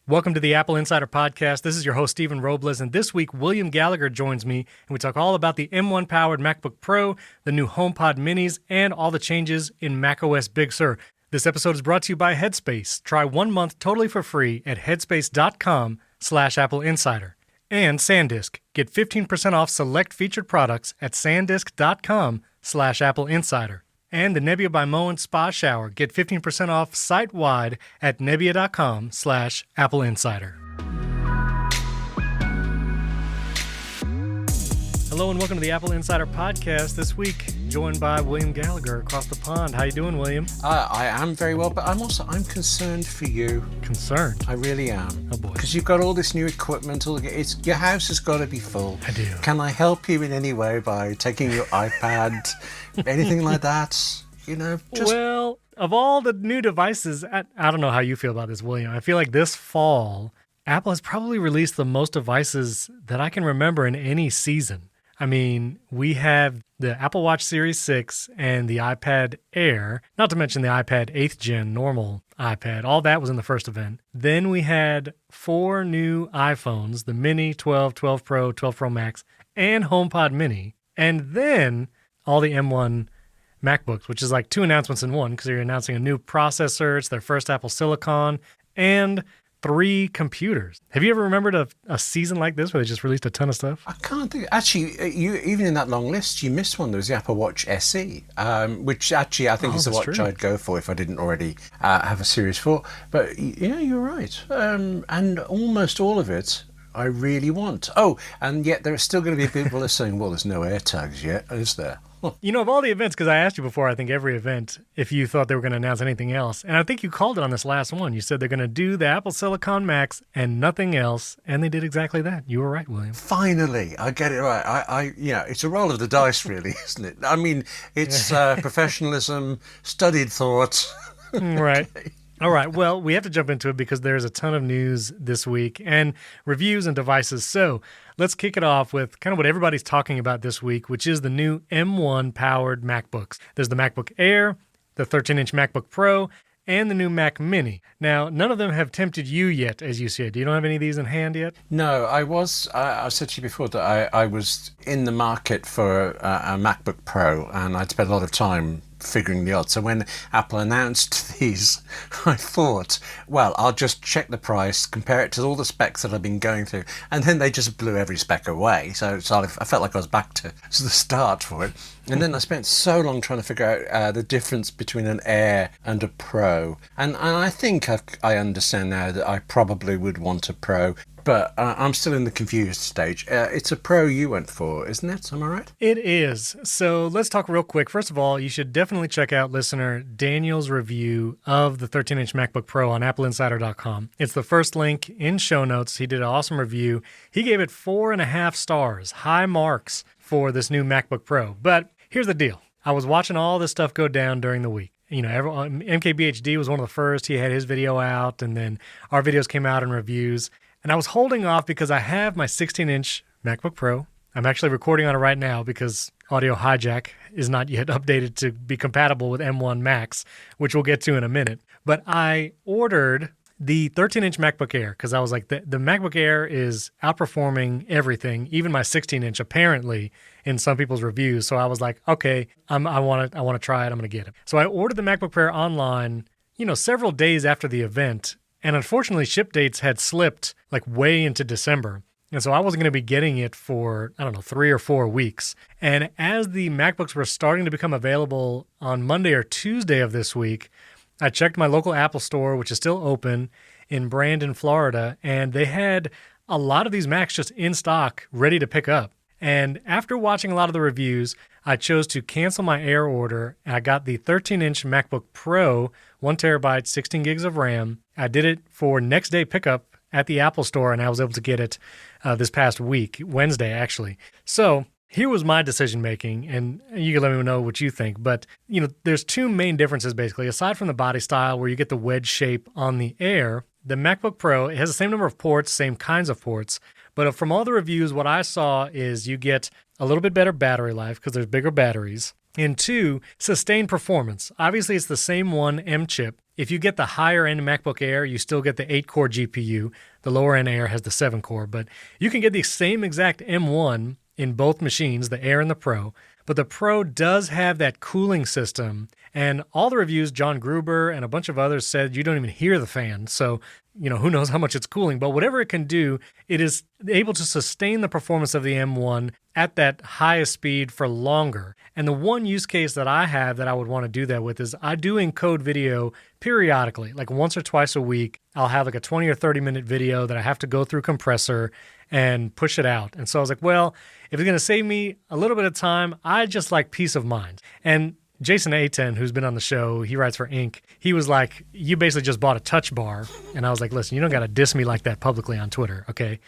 Welcome to the Apple Insider Podcast. This is your host, Stephen Robles, and this week, William Gallagher joins me, and we talk all about the M1-powered MacBook Pro, the new HomePod minis, and all the changes in macOS Big Sur. This episode is brought to you by Headspace. Try 1 month totally for free at headspace.com/AppleInsider. And SanDisk. Get 15% off select featured products at sandisk.com/AppleInsider. And the Nebbia by Moen Spa Shower. Get 15% off site-wide at nebbia.com/AppleInsider. Hello and welcome to the Apple Insider Podcast. This week, joined by William Gallagher across the pond. How you doing, William? I am very well, but I'm concerned for you. Concerned? I really am. Oh boy. Because you've got all this new equipment. Your house has got to be full. I do. Can I help you in any way by taking your iPad? Anything like that? You know, Well, of all the new devices, I don't know how you feel about this, William. I feel like this fall, Apple has probably released the most devices that I can remember in any season. I mean, we have the Apple Watch Series 6 and the iPad Air, not to mention the iPad 8th Gen normal iPad. All that was in the first event. Then we had 4 new iPhones, the Mini, 12, 12 Pro, 12 Pro Max, and HomePod Mini. And then all the M1 MacBooks, which is like 2 announcements in one because you're announcing a new processor, it's their first Apple Silicon, and 3 computers. Have you ever remembered a season like this where they just released a ton of stuff? I can't think. Actually, you even in that long list, you missed one. There was the Apple Watch SE, which actually I think is the watch true. I'd go for if I didn't already have a Series 4. But yeah, you're right. And almost all of it I really want. Oh, and yet there are still going to be people that are saying, well, there's no AirTags yet, is there? You know, of all the events, because I asked you before, I think every event, if you thought they were going to announce anything else, and I think you called it on this last one. You said they're going to do the Apple Silicon Max and nothing else, and they did exactly that. You were right, William. Finally, I get it right. It's a roll of the dice, really, isn't it? I mean, it's professionalism, studied thought. Right. Okay. All right, well, we have to jump into it because there's a ton of news this week and reviews and devices. So let's kick it off with kind of what everybody's talking about this week, which is the new M1-powered MacBooks. There's the MacBook Air, the 13-inch MacBook Pro, and the new Mac Mini. Now, none of them have tempted you yet, as you said. You don't have any of these in hand yet? No, I said to you before that I was in the market for a MacBook Pro, and I'd spent a lot of time figuring the odds. So when Apple announced these, I thought, well, I'll just check the price, compare it to all the specs that I've been going through, and then they just blew every spec away. So I felt like I was back to the start for it. And then I spent so long trying to figure out the difference between an Air and a Pro. And I think I understand now that I probably would want a Pro. But I'm still in the confused stage. It's a Pro you went for, isn't it? Am I right? It is. So let's talk real quick. First of all, you should definitely check out listener Daniel's review of the 13-inch MacBook Pro on AppleInsider.com. It's the first link in show notes. He did an awesome review. He gave it 4.5 stars, high marks for this new MacBook Pro. But here's the deal. I was watching all this stuff go down during the week. You know, MKBHD was one of the first. He had his video out, and then our videos came out in reviews. And I was holding off because I have my 16-inch MacBook Pro. I'm actually recording on it right now because Audio Hijack is not yet updated to be compatible with M1 Max, which we'll get to in a minute. But I ordered the 13-inch MacBook Air because I was like, the MacBook Air is outperforming everything, even my 16-inch apparently in some people's reviews. So I was like, okay, I want to try it. I'm going to get it. So I ordered the MacBook Pro online, several days after the event. And unfortunately, ship dates had slipped like way into December. And so I wasn't going to be getting it for, 3 or 4 weeks. And as the MacBooks were starting to become available on Monday or Tuesday of this week, I checked my local Apple store, which is still open in Brandon, Florida, and they had a lot of these Macs just in stock, ready to pick up. And after watching a lot of the reviews, I chose to cancel my Air order. I got the 13-inch MacBook Pro, 1 terabyte, 16 gigs of RAM. I did it for next day pickup at the Apple Store, and I was able to get it this past week, Wednesday, actually. So here was my decision making, and you can let me know what you think. But, there's 2 main differences, basically. Aside from the body style, where you get the wedge shape on the Air, the MacBook Pro, it has the same number of ports, same kinds of ports. But from all the reviews, what I saw is you get a little bit better battery life because there's bigger batteries. And 2, sustained performance. Obviously, it's the same 1 M chip. If you get the higher end MacBook Air, you still get the 8-core GPU. The lower end Air has the 7-core, but you can get the same exact M1 in both machines, the Air and the Pro. But the Pro does have that cooling system. And all the reviews, John Gruber and a bunch of others said you don't even hear the fan. So, who knows how much it's cooling. But whatever it can do, it is able to sustain the performance of the M1 at that highest speed for longer. And the one use case that I have that I would want to do that with is I do encode video periodically, like once or twice a week. I'll have like a 20 or 30 minute video that I have to go through compressor and push it out. And so I was like, well, if it's going to save me a little bit of time, I just like peace of mind. And Jason Aten, who's been on the show, he writes for Inc., he was like, you basically just bought a touch bar. And I was like, listen, you don't got to diss me like that publicly on Twitter, okay?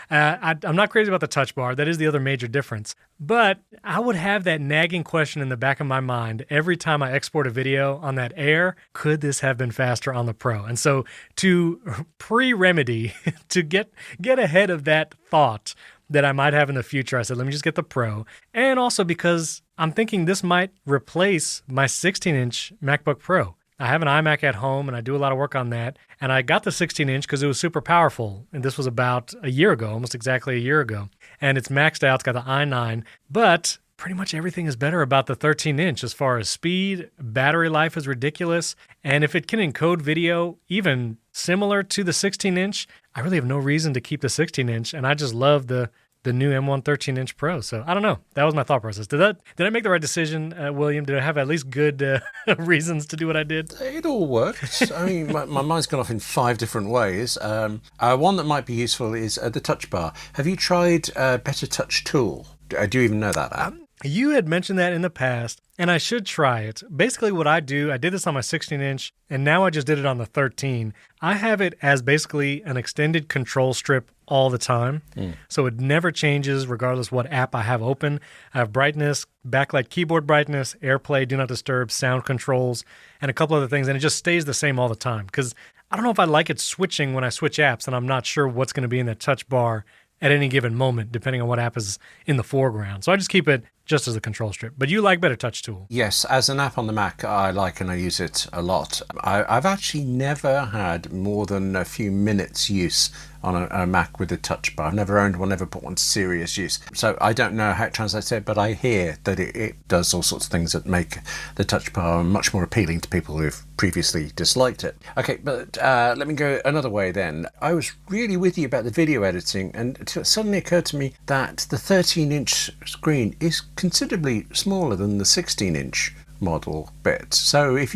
I'm not crazy about the touch bar. That is the other major difference. But I would have that nagging question in the back of my mind every time I export a video on that Air, could this have been faster on the Pro? And so to pre-remedy, to get ahead of that thought that I might have in the future, I said, let me just get the Pro. And also because I'm thinking this might replace my 16-inch MacBook Pro. I have an iMac at home, and I do a lot of work on that. And I got the 16-inch because it was super powerful. And this was about a year ago, almost exactly a year ago. And it's maxed out. It's got the i9. But pretty much everything is better about the 13-inch as far as speed. Battery life is ridiculous. And if it can encode video even similar to the 16-inch, I really have no reason to keep the 16-inch. And I just love the new M1 13-inch Pro. So I don't know. That was my thought process. Did I make the right decision, William? Did I have at least good reasons to do what I did? It all worked. I mean, my mind's gone off in 5 different ways. One that might be useful is the touch bar. Have you tried Better Touch Tool? Do you even know that app? You had mentioned that in the past, and I should try it. Basically what I do, I did this on my 16-inch, and now I just did it on the 13. I have it as basically an extended control strip all the time. So it never changes regardless what app I have open. I have brightness, backlight keyboard brightness, AirPlay, Do Not Disturb, sound controls, and a couple other things, and it just stays the same all the time. Because I don't know if I like it switching when I switch apps, and I'm not sure what's going to be in that touch bar at any given moment, depending on what app is in the foreground. So I just keep it just as a control strip. But you like Better Touch Tool? Yes, as an app on the Mac, I like and I use it a lot. I've actually never had more than a few minutes use on a Mac with a touch bar. I've never owned one, never put one to serious use. So I don't know how it translates it, but I hear that it does all sorts of things that make the touch bar much more appealing to people who've previously disliked it. Okay, but let me go another way then. I was really with you about the video editing, and it suddenly occurred to me that the 13-inch screen is considerably smaller than the 16-inch model bit. So if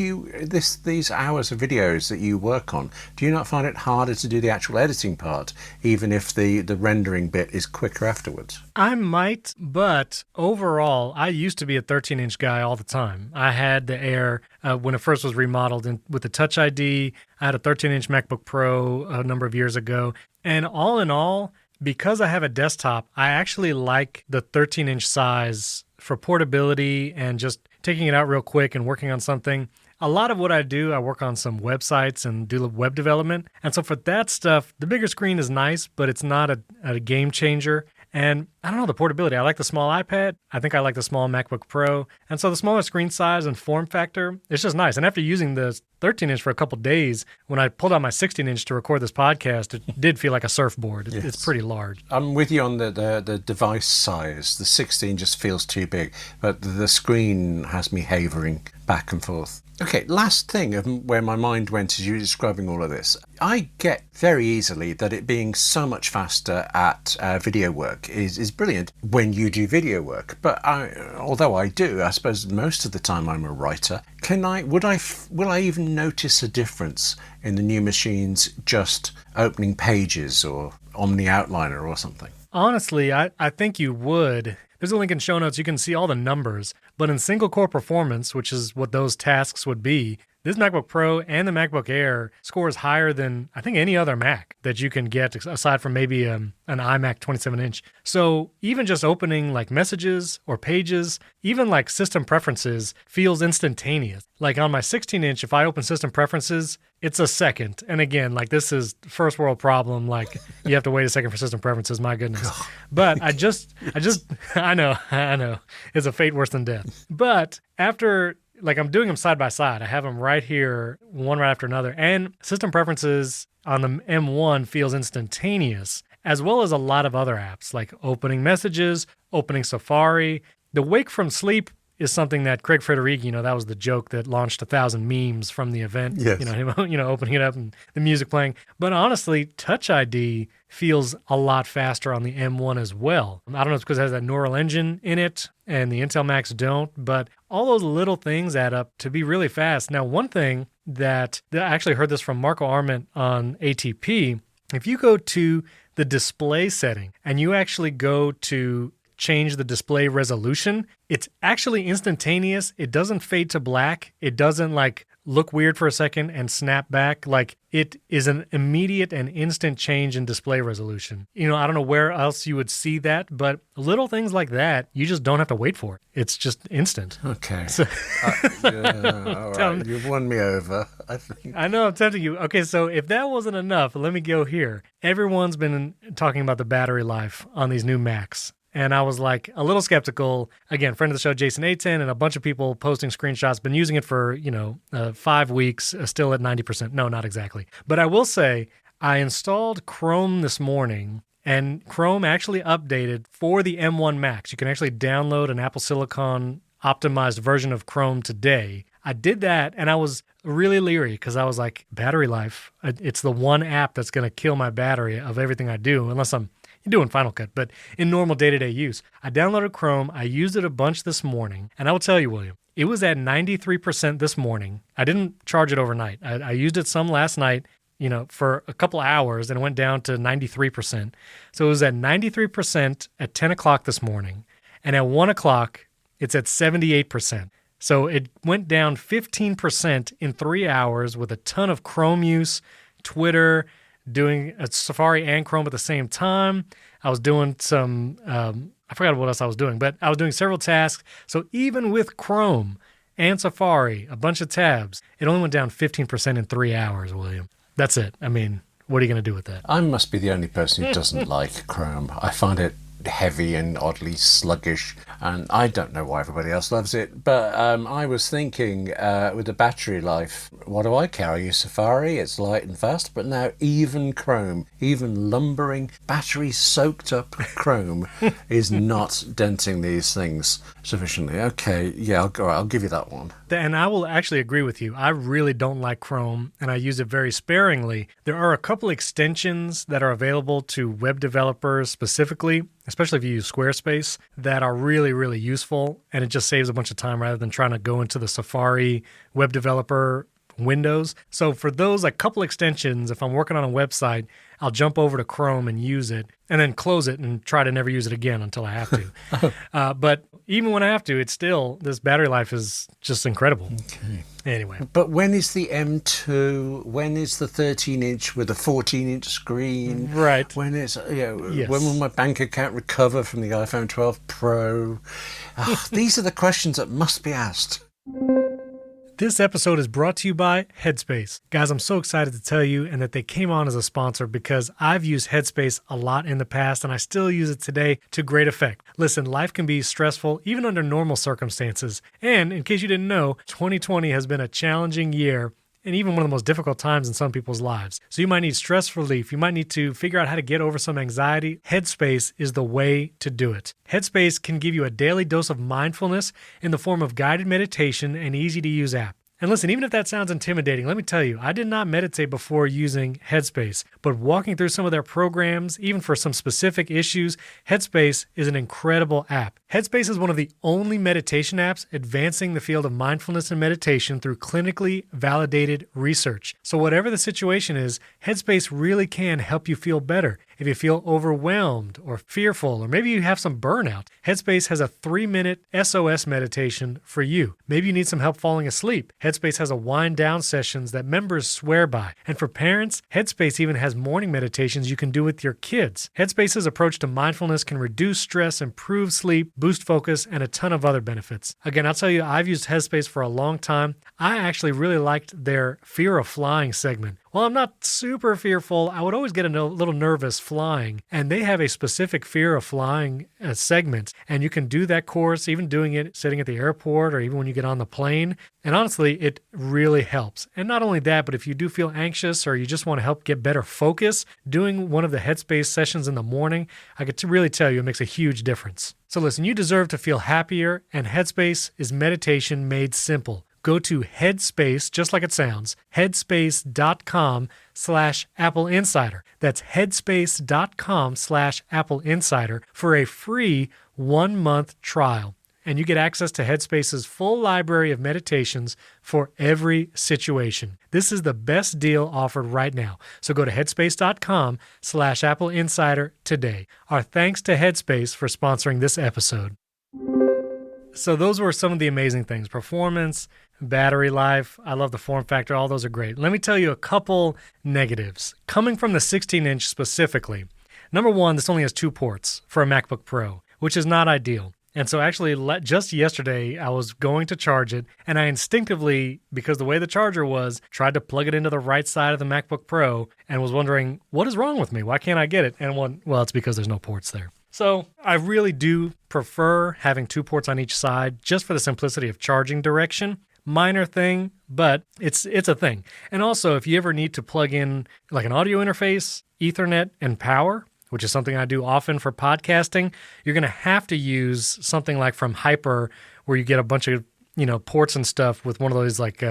these hours of videos that you work on, do you not find it harder to do the actual editing part, even if the rendering bit is quicker afterwards? I might, but overall, I used to be a 13-inch guy all the time. I had the Air when it first was remodeled with the Touch ID. I had a 13-inch MacBook Pro a number of years ago. And all in all, because I have a desktop, I actually like the 13-inch size for portability and just taking it out real quick and working on something. A lot of what I do, I work on some websites and do web development. And so for that stuff, the bigger screen is nice, but it's not a game changer. And I don't know, the portability. I like the small iPad. I think I like the small MacBook Pro. And so the smaller screen size and form factor, it's just nice. And after using the 13-inch for a couple days, when I pulled out my 16-inch to record this podcast, it did feel like a surfboard. Yes. It's pretty large. I'm with you on the device size. The 16 just feels too big, but the screen has me havering back and forth. Okay, last thing of where my mind went as you were describing all of this. I get very easily that it being so much faster at video work is brilliant when you do video work. But although I do, I suppose most of the time I'm a writer. Will I even notice a difference in the new machines just opening pages or Omni Outliner or something? Honestly, I think you would. There's a link in show notes. You can see all the numbers. But in single core performance, which is what those tasks would be, this MacBook Pro and the MacBook Air scores higher than I think any other Mac that you can get, aside from maybe an iMac 27-inch. So even just opening like messages or pages, even like system preferences feels instantaneous. Like on my 16-inch, if I open system preferences, it's a second. And again, like this is first world problem. Like you have to wait a second for system preferences. My goodness. But I know it's a fate worse than death. But after like I'm doing them side by side. I have them right here, one right after another. And system preferences on the M1 feels instantaneous, as well as a lot of other apps like opening messages, opening Safari. The wake from sleep is something that Craig Federighi, that was the joke that launched 1,000 memes from the event. Yes. Him, opening it up and the music playing. But honestly, Touch ID feels a lot faster on the M1 as well. I don't know if it's because it has that neural engine in it and the Intel Macs don't, but all those little things add up to be really fast. Now, one thing that I actually heard this from Marco Arment on ATP, if you go to the display setting and you actually go to change the display resolution, it's actually instantaneous. It doesn't fade to black. It doesn't look weird for a second and snap back. It is an immediate and instant change in display resolution. I don't know where else you would see that, but little things like that, you just don't have to wait for it. It's just instant. Okay. So, all right. You've won me over, I think. I know, I'm tempting you. Okay, so if that wasn't enough, let me go here. Everyone's been talking about the battery life on these new Macs. And I was a little skeptical. Again, friend of the show, Jason Aten, and a bunch of people posting screenshots, been using it for, 5 weeks, still at 90%. No, not exactly. But I will say, I installed Chrome this morning, and Chrome actually updated for the M1 Macs. You can actually download an Apple Silicon optimized version of Chrome today. I did that, and I was really leery because I was like, battery life, it's the one app that's going to kill my battery of everything I do, unless I'm doing Final Cut, but in normal day-to-day use. I downloaded Chrome. I used it a bunch this morning, and I will tell you, William, it was at 93% this morning. I didn't charge it overnight. I used it some last night, for a couple hours, and it went down to 93%. So it was at 93% at 10 o'clock this morning, and at 1 o'clock, it's at 78%. So it went down 15% in 3 hours with a ton of Chrome use, Twitter, doing a Safari and Chrome at the same time. I was doing some, I forgot what else I was doing, but I was doing several tasks. So even with Chrome and Safari, a bunch of tabs, it only went down 15% in 3 hours, William. That's it. I mean, what are you going to do with that? I must be the only person who doesn't like Chrome. I find it heavy and oddly sluggish, and I don't know why everybody else loves it, but I was thinking with the battery life, what do I care? I use Safari, it's light and fast, but now even Chrome, even lumbering battery soaked up Chrome is not denting these things sufficiently. Okay, yeah, I'll give you that one. And I will actually agree with you. I really don't like Chrome, and I use it very sparingly. There are a couple extensions that are available to web developers specifically, especially if you use Squarespace, that are really, really useful, and it just saves a bunch of time rather than trying to go into the Safari web developer windows. So for those couple extensions, if I'm working on a website, I'll jump over to Chrome and use it, and then close it and try to never use it again until I have to. But even when I have to, it's still, this battery life is just incredible. Okay. Anyway. But when is the M2? When is the 13-inch with a 14-inch screen? Right. When is, Yes. When will my bank account recover from the iPhone 12 Pro? These are the questions that must be asked. This episode is brought to you by Headspace. Guys, I'm so excited to tell you and that they came on as a sponsor because I've used Headspace a lot in the past and I still use it today to great effect. Listen, life can be stressful even under normal circumstances. And in case you didn't know, 2020 has been a challenging year and even one of the most difficult times in some people's lives. So you might need stress relief. You might need to figure out how to get over some anxiety. Headspace is the way to do it. Headspace can give you a daily dose of mindfulness in the form of guided meditation and easy-to-use app. And listen, even if that sounds intimidating, let me tell you, I did not meditate before using Headspace, but walking through some of their programs, even for some specific issues, Headspace is an incredible app. Headspace is one of the only meditation apps advancing the field of mindfulness and meditation through clinically validated research. So whatever the situation is, Headspace really can help you feel better. If you feel overwhelmed or fearful, or maybe you have some burnout, Headspace has a 3-minute SOS meditation for you. Maybe you need some help falling asleep. Headspace has a wind down sessions that members swear by. And for parents, Headspace even has morning meditations you can do with your kids. Headspace's approach to mindfulness can reduce stress, improve sleep, boost focus, and a ton of other benefits. Again, I'll tell you, I've used Headspace for a long time. I actually really liked their Fear of Flying segment, Well, I'm not super fearful. I would always get a little nervous flying, and they have a specific fear of flying segment, and you can do that course, even doing it sitting at the airport or even when you get on the plane. And honestly, it really helps. And not only that, but if you do feel anxious or you just want to help get better focus, doing one of the Headspace sessions in the morning, I could really tell you it makes a huge difference. So listen, you deserve to feel happier, and Headspace is meditation made simple. Go to Headspace, just like it sounds, headspace.com/AppleInsider. That's headspace.com/AppleInsider for a free 1-month trial. And you get access to Headspace's full library of meditations for every situation. This is the best deal offered right now. So go to headspace.com/AppleInsider today. Our thanks to Headspace for sponsoring this episode. So those were some of the amazing things. Performance, battery life. I love the form factor. All those are great. Let me tell you a couple negatives. Coming from the 16-inch specifically. Number one, this only has 2 ports for a MacBook Pro, which is not ideal. And so actually, just yesterday, I was going to charge it, and I instinctively, because the way the charger was, tried to plug it into the right side of the MacBook Pro and was wondering, what is wrong with me? Why can't I get it? And well, it's because there's no ports there. So I really do prefer having 2 ports on each side just for the simplicity of charging direction. Minor thing, but it's a thing. And also, if you ever need to plug in like an audio interface, Ethernet, and power, which is something I do often for podcasting, you're going to have to use something like from Hyper, where you get a bunch of ports and stuff with one of those like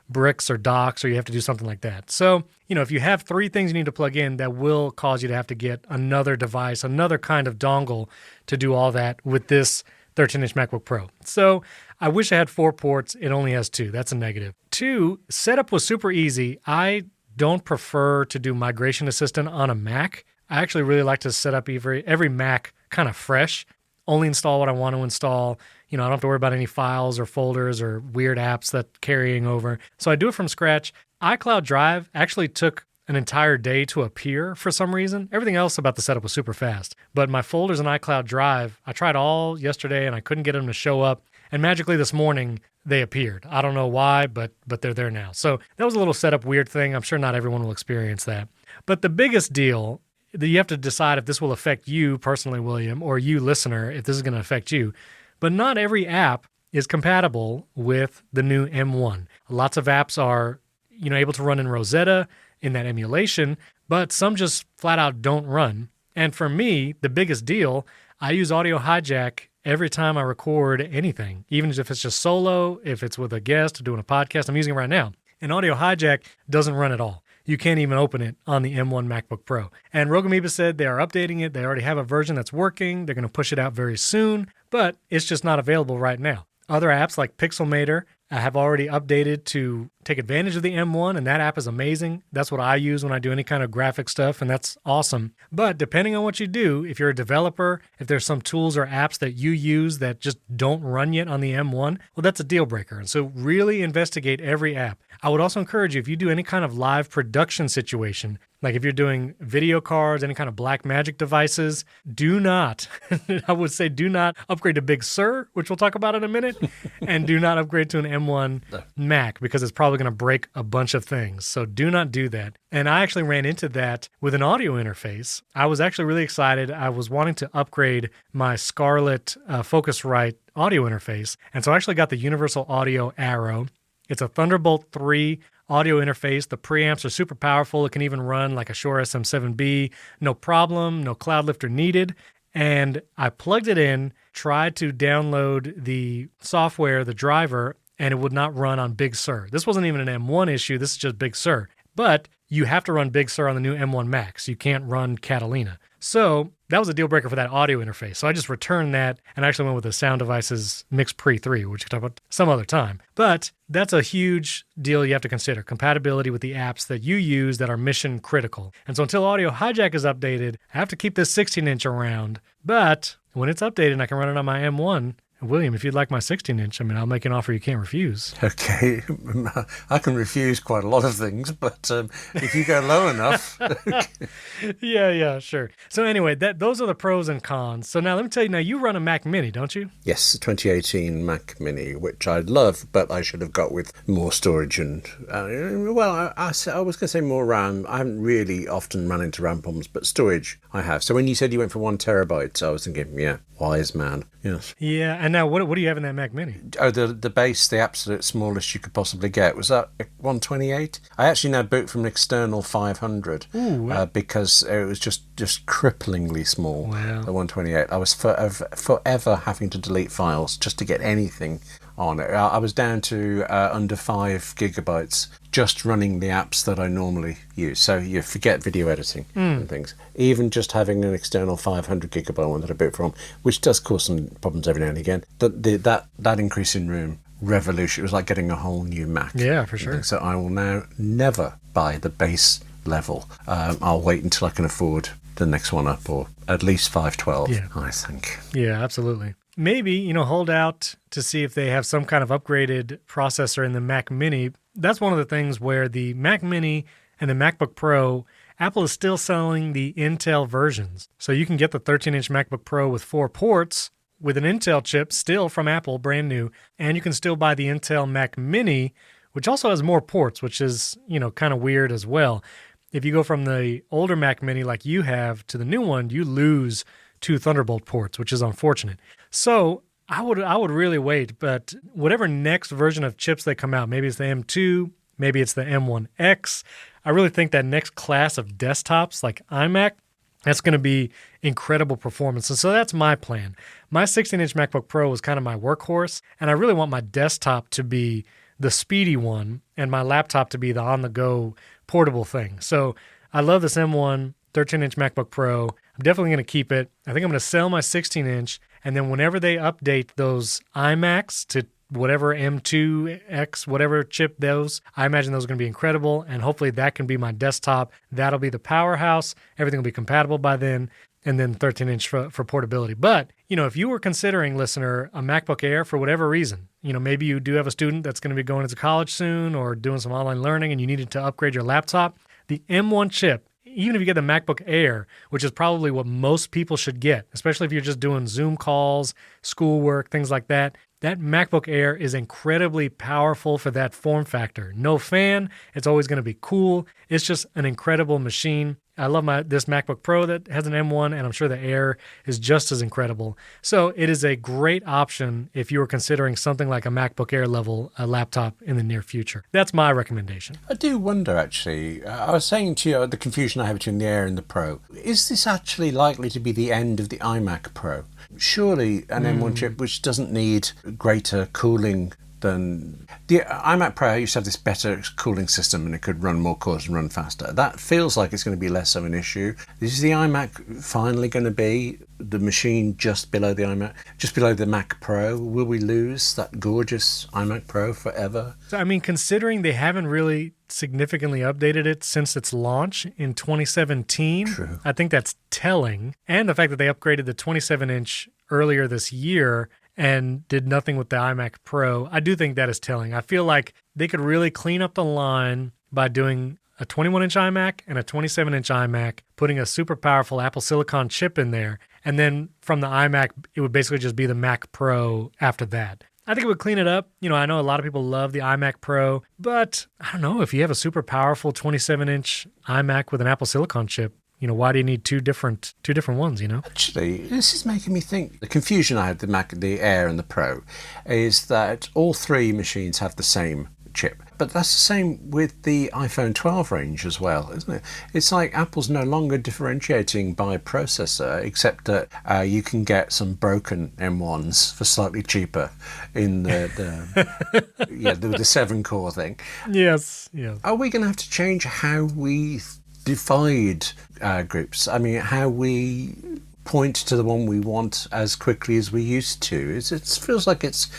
bricks or docks, or you have to do something like that. So, if you have 3 things you need to plug in, that will cause you to have to get another device, another kind of dongle to do all that with this 13-inch MacBook Pro. So I wish I had 4 ports. It only has 2. That's a negative. 2, setup was super easy. I don't prefer to do Migration Assistant on a Mac. I actually really like to set up every Mac kind of fresh, only install what I want to install. I don't have to worry about any files or folders or weird apps that carrying over. So I do it from scratch. iCloud Drive actually took an entire day to appear for some reason. Everything else about the setup was super fast. But my folders in iCloud Drive, I tried all yesterday and I couldn't get them to show up. And magically this morning, they appeared. I don't know why, but they're there now. So that was a little setup weird thing. I'm sure not everyone will experience that. But the biggest deal that you have to decide if this will affect you personally, William, or you listener, if this is going to affect you. But not every app is compatible with the new M1. Lots of apps are, able to run in Rosetta in that emulation, but some just flat out don't run. And for me, the biggest deal, I use Audio Hijack every time I record anything, even if it's just solo, if it's with a guest doing a podcast. I'm using it right now. And Audio Hijack doesn't run at all. You can't even open it on the M1 MacBook Pro. And Rogue Amoeba said they are updating it. They already have a version that's working. They're going to push it out very soon, but it's just not available right now. Other apps like Pixelmator have already updated to take advantage of the M1, and that app is amazing. That's what I use when I do any kind of graphic stuff, and that's awesome. But depending on what you do, if you're a developer, if there's some tools or apps that you use that just don't run yet on the M1, well, that's a deal breaker. And so really investigate every app. I would also encourage you, if you do any kind of live production situation, like if you're doing video cards, any kind of Blackmagic devices, do not upgrade to Big Sur, which we'll talk about in a minute, and do not upgrade to an M1 Mac, because it's probably going to break a bunch of things. So do not do that. And I actually ran into that with an audio interface. I was actually really excited. I was wanting to upgrade my Scarlett Focusrite audio interface. And so I actually got the Universal Audio Arrow. It's a Thunderbolt 3 audio interface. The preamps are super powerful. It can even run like a Shure SM7B. No problem, no cloud lifter needed. And I plugged it in, tried to download the software, the driver, and it would not run on Big Sur. This wasn't even an M1 issue. This is just Big Sur. But you have to run Big Sur on the new M1 Max. You can't run Catalina. So that was a deal breaker for that audio interface. So I just returned that and actually went with the Sound Devices Mix Pre 3, which we'll talk about some other time. But that's a huge deal you have to consider, compatibility with the apps that you use that are mission critical. And so until Audio Hijack is updated, I have to keep this 16-inch around. But when it's updated and I can run it on my M1, William, if you'd like my 16-inch, I mean, I'll make an offer you can't refuse. Okay, I can refuse quite a lot of things, but if you go low enough. Yeah, sure. So anyway, those are the pros and cons. So now let me tell you, now you run a Mac Mini, don't you? Yes, 2018 Mac Mini, which I love, but I should have got with more storage and, I was going to say more RAM. I haven't really often run into RAM problems, but storage I have. So when you said you went for 1 terabyte, I was thinking, yeah, wise man. Yes. Yeah, and now what do you have in that Mac Mini? Oh, the base, the absolute smallest you could possibly get. Was that 128? I actually now boot from an external 500 because it was just cripplingly small. Wow. The 128. I was forever having to delete files just to get anything on it. I was down to under 5 gigabytes just running the apps that I normally use. So you forget video editing and things. Even just having an external 500 gigabyte one that I boot from, which does cause some problems every now and again. That increase in room, revolution. It was like getting a whole new Mac. Yeah, for sure. So I will now never buy the base level. I'll wait until I can afford the next one up, or at least 512, I think. Yeah, absolutely. Maybe, hold out to see if they have some kind of upgraded processor in the Mac Mini. That's one of the things where the Mac Mini and the MacBook Pro, Apple is still selling the Intel versions. So you can get the 13-inch MacBook Pro with 4 ports with an Intel chip still from Apple, brand new. And you can still buy the Intel Mac Mini, which also has more ports, which is, kind of weird as well. If you go from the older Mac Mini like you have to the new one, you lose 2 Thunderbolt ports, which is unfortunate. So I would really wait, but whatever next version of chips they come out, maybe it's the M2, maybe it's the M1X, I really think that next class of desktops like iMac, that's going to be incredible performance. And so that's my plan. My 16-inch MacBook Pro was kind of my workhorse, and I really want my desktop to be the speedy one and my laptop to be the on-the-go portable thing. So I love this M1 13-inch MacBook Pro. I'm definitely going to keep it. I think I'm going to sell my 16-inch, and then whenever they update those iMacs to whatever M2X, whatever chip those, I imagine those are going to be incredible, and hopefully that can be my desktop. That'll be the powerhouse. Everything will be compatible by then, and then 13-inch for portability. But, if you were considering, listener, a MacBook Air for whatever reason, maybe you do have a student that's going to be going into college soon or doing some online learning and you needed to upgrade your laptop, the M1 chip, even if you get the MacBook Air, which is probably what most people should get, especially if you're just doing Zoom calls, schoolwork, things like that, that MacBook Air is incredibly powerful for that form factor. No fan, it's always going to be cool. It's just an incredible machine. I love this MacBook Pro that has an M1, and I'm sure the Air is just as incredible. So it is a great option if you were considering something like a MacBook Air level laptop in the near future. That's my recommendation. I do wonder, actually. I was saying to you the confusion I have between the Air and the Pro. Is this actually likely to be the end of the iMac Pro? Surely an M1 chip which doesn't need greater cooling than the iMac Pro used to have this better cooling system and it could run more cores and run faster. That feels like it's going to be less of an issue. Is the iMac finally going to be the machine just below the iMac, just below the Mac Pro? Will we lose that gorgeous iMac Pro forever? So, considering they haven't really significantly updated it since its launch in 2017, True. I think that's telling. And the fact that they upgraded the 27-inch earlier this year and did nothing with the iMac Pro, I do think that is telling. I feel like they could really clean up the line by doing a 21-inch iMac and a 27-inch iMac, putting a super powerful Apple Silicon chip in there, and then from the iMac, it would basically just be the Mac Pro after that. I think it would clean it up. I know a lot of people love the iMac Pro, but I don't know, if you have a super powerful 27-inch iMac with an Apple Silicon chip, why do you need two different ones, Actually, this is making me think. The confusion I had with the Air and the Pro is that all 3 machines have the same chip. But that's the same with the iPhone 12 range as well, isn't it? It's like Apple's no longer differentiating by processor, except that you can get some broken M1s for slightly cheaper in the 7-core thing. Yes. Are we going to have to change how we divide groups? How we point to the one we want as quickly as we used to? It feels like it's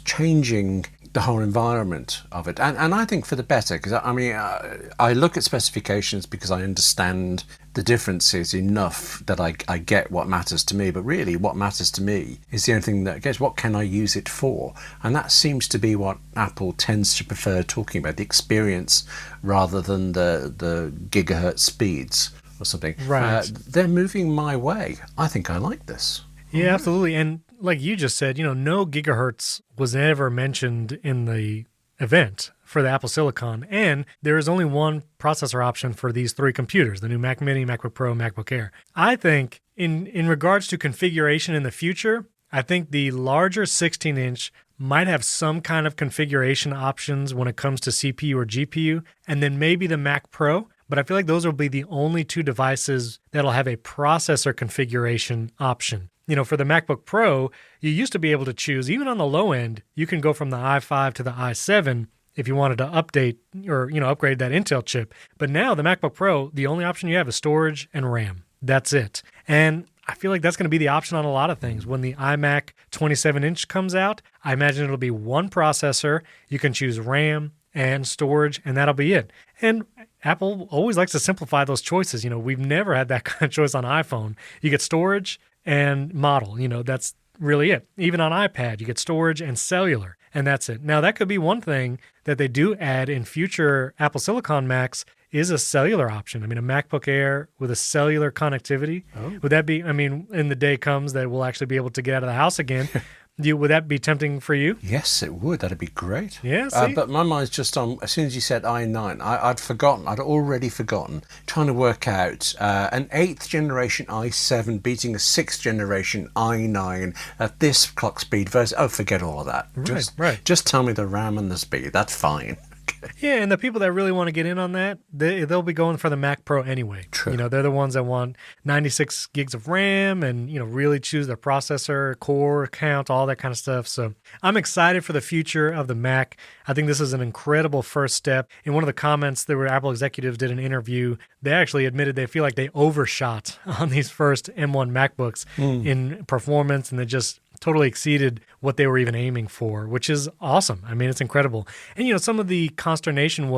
changing the whole environment of it, and I think for the better, because I look at specifications because I understand the difference is enough that I get what matters to me. But really, what matters to me is the only thing that gets what can I use it for? And that seems to be what Apple tends to prefer talking about, the experience rather than the gigahertz speeds or something. Right. They're moving my way. I think I like this. Yeah, absolutely. And like you just said, no gigahertz was ever mentioned in the event for the Apple Silicon. And there is only one processor option for these three computers, the new Mac Mini, MacBook Pro, MacBook Air. I think in regards to configuration in the future, I think the larger 16-inch might have some kind of configuration options when it comes to CPU or GPU, and then maybe the Mac Pro. But I feel like those will be the only two devices that'll have a processor configuration option. For the MacBook Pro, you used to be able to choose, even on the low end, you can go from the i5 to the i7 if you wanted to update or, upgrade that Intel chip. But now the MacBook Pro, the only option you have is storage and RAM. That's it. And I feel like that's going to be the option on a lot of things. When the iMac 27-inch comes out, I imagine it'll be one processor. You can choose RAM and storage, and that'll be it. And Apple always likes to simplify those choices. We've never had that kind of choice on iPhone. You get storage and model, that's really it. Even on iPad, you get storage and cellular, and that's it. Now, that could be one thing that they do add in future Apple Silicon Macs is a cellular option. I mean, a MacBook Air with a cellular connectivity. Oh. Would that be, in the day comes that we'll actually be able to get out of the house again. Would that be tempting for you? Yes, it would. That'd be great. Yeah, see? But my mind's just on, as soon as you said i9, I'd already forgotten, trying to work out an 8th generation i7 beating a 6th generation i9 at this clock speed versus, forget all of that. Right. Just tell me the RAM and the speed. That's fine. Yeah, and the people that really want to get in on that, they'll be going for the Mac Pro anyway. True. They're the ones that want 96 gigs of RAM and, really choose their processor, core count, all that kind of stuff. So I'm excited for the future of the Mac. I think this is an incredible first step. In one of the comments, there were Apple executives did an interview. They actually admitted they feel like they overshot on these first M1 MacBooks in performance, and they just totally exceeded what they were even aiming for, which is awesome. It's incredible. And, some of the consternation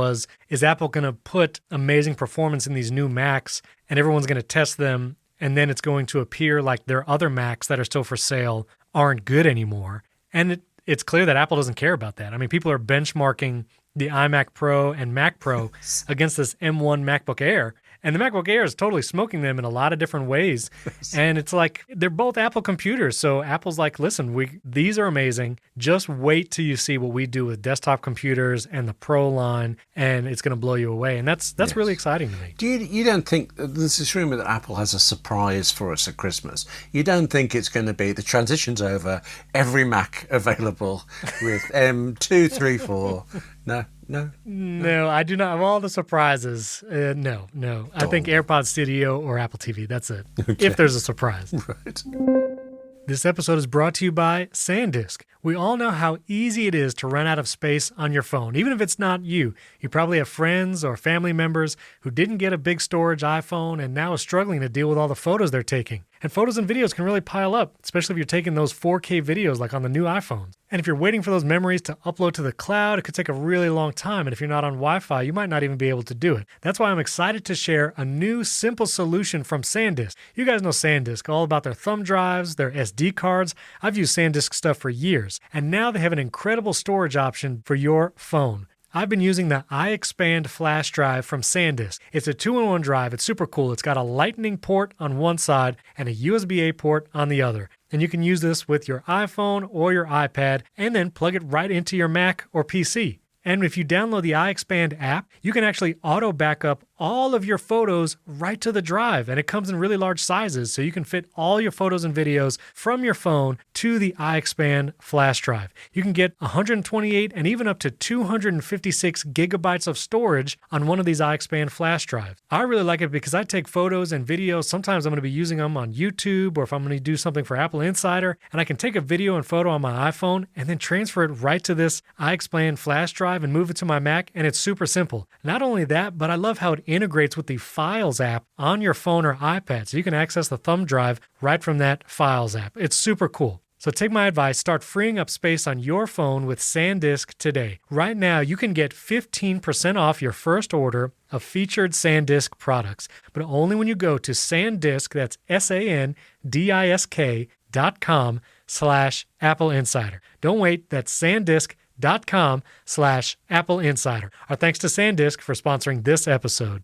is Apple going to put amazing performance in these new Macs and everyone's going to test them, and then it's going to appear like their other Macs that are still for sale aren't good anymore. And it's clear that Apple doesn't care about that. People are benchmarking the iMac Pro and Mac Pro against this M1 MacBook Air. And the MacBook Air is totally smoking them in a lot of different ways. And it's like, they're both Apple computers. So Apple's like, listen, these are amazing. Just wait till you see what we do with desktop computers and the Pro line, and it's going to blow you away. And that's really exciting to me. You don't think, there's this rumor that Apple has a surprise for us at Christmas. You don't think it's going to be, the transition's over, every Mac available with M2, 3, 4. No, I do not have all the surprises. No. I think AirPod Studio or Apple TV. That's it. Okay. If there's a surprise. Right. This episode is brought to you by SanDisk. We all know how easy it is to run out of space on your phone. Even if it's not you, you probably have friends or family members who didn't get a big storage iPhone and now are struggling to deal with all the photos they're taking. And photos and videos can really pile up, especially if you're taking those 4K videos like on the new iPhones. And if you're waiting for those memories to upload to the cloud, it could take a really long time. And if you're not on Wi-Fi, you might not even be able to do it. That's why I'm excited to share a new simple solution from SanDisk. You guys know SanDisk, all about their thumb drives, their SD cards. I've used SanDisk stuff for years. And now they have an incredible storage option for your phone. I've been using the iExpand flash drive from SanDisk. It's a 2-in-1 drive. It's super cool. It's got a lightning port on one side and a USB-A port on the other. And you can use this with your iPhone or your iPad and then plug it right into your Mac or PC. And if you download the iExpand app, you can actually auto backup all of your photos right to the drive. And it comes in really large sizes, so you can fit all your photos and videos from your phone to the iExpand flash drive. You can get 128 and even up to 256 gigabytes of storage on one of these iExpand flash drives. I really like it because I take photos and videos. Sometimes I'm going to be using them on YouTube, or if I'm going to do something for AppleInsider, and I can take a video and photo on my iPhone and then transfer it right to this iExpand flash drive and move it to my Mac, and it's super simple. Not only that, but I love how it integrates with the Files app on your phone or iPad, so you can access the thumb drive right from that Files app. It's super cool. So take my advice, start freeing up space on your phone with SanDisk today. Right now, you can get 15% off your first order of featured SanDisk products, but only when you go to SanDisk, that's SanDisk.com/AppleInsider. Don't wait, that's SanDisk.com/AppleInsider. Our thanks to SanDisk for sponsoring this episode.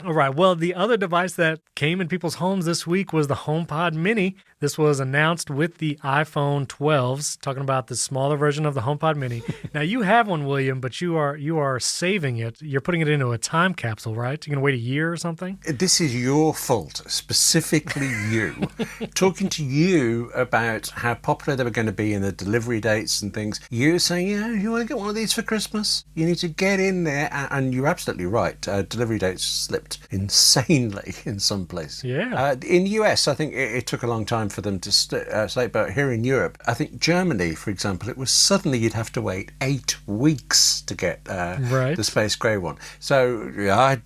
All right, well, the other device that came in people's homes this week was the HomePod Mini. This was announced with the iPhone 12s, talking about the smaller version of the HomePod Mini. Now, you have one, William, but you are saving it. You're putting it into a time capsule, right? You're going to wait a year or something? This is your fault, specifically you. Talking to you about how popular they were going to be and the delivery dates and things. You saying, yeah, you want to get one of these for Christmas? You need to get in there. And you're absolutely right. Delivery dates slipped insanely in some places. Yeah. In the US, I think it took a long time for them to slate, but here in Europe, I think Germany, for example, it was suddenly you'd have to wait 8 weeks to get the space grey one. So yeah,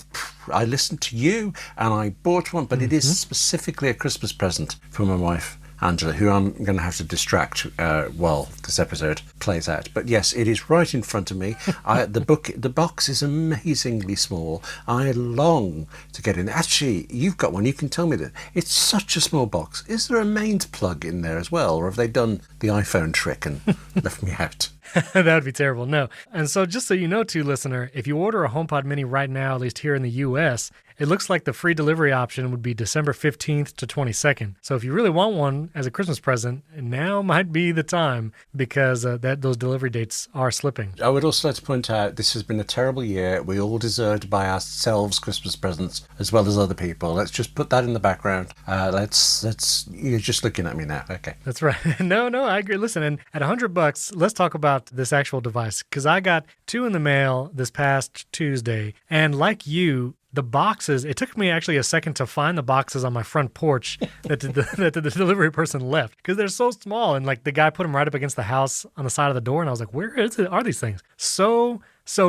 I listened to you and I bought one, but it is specifically a Christmas present for my wife, Angela, who I'm going to have to distract while this episode plays out. But yes, it is right in front of me. The box is amazingly small. I long to get in. Actually, you've got one. You can tell me that. It's such a small box. Is there a mains plug in there as well? Or have they done the iPhone trick and left me out? That would be terrible. No. And so just so you know, too, listener, if you order a HomePod Mini right now, at least here in the U.S., it looks like the free delivery option would be December 15th to 22nd. So if you really want one as a Christmas present, now might be the time because those delivery dates are slipping. I would also like to point out this has been a terrible year. We all deserve to buy ourselves Christmas presents as well as other people. Let's just put that in the background. Let's. You're just looking at me now. Okay. That's right. No, I agree. Listen, and at $100, let's talk about this actual device because I got 2 in the mail this past Tuesday, and like you, the boxes, it took me actually a second to find the boxes on my front porch that the delivery person left because they're so small. And like the guy put them right up against the house on the side of the door. And I was like, where are these things? So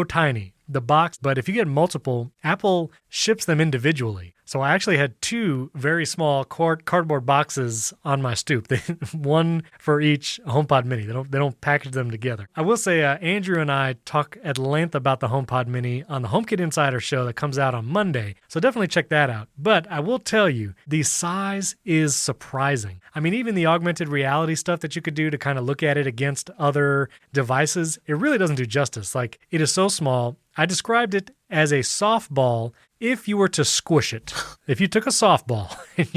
tiny, the box. But if you get multiple, Apple ships them individually. So I actually had 2 very small cardboard boxes on my stoop. One for each HomePod Mini. They don't package them together. I will say Andrew and I talk at length about the HomePod Mini on the HomeKit Insider show that comes out on Monday. So definitely check that out. But I will tell you, the size is surprising. I mean, even the augmented reality stuff that you could do to kind of look at it against other devices, it really doesn't do justice. Like, it is so small. I described it as a softball if you were to squish it. If you took a softball and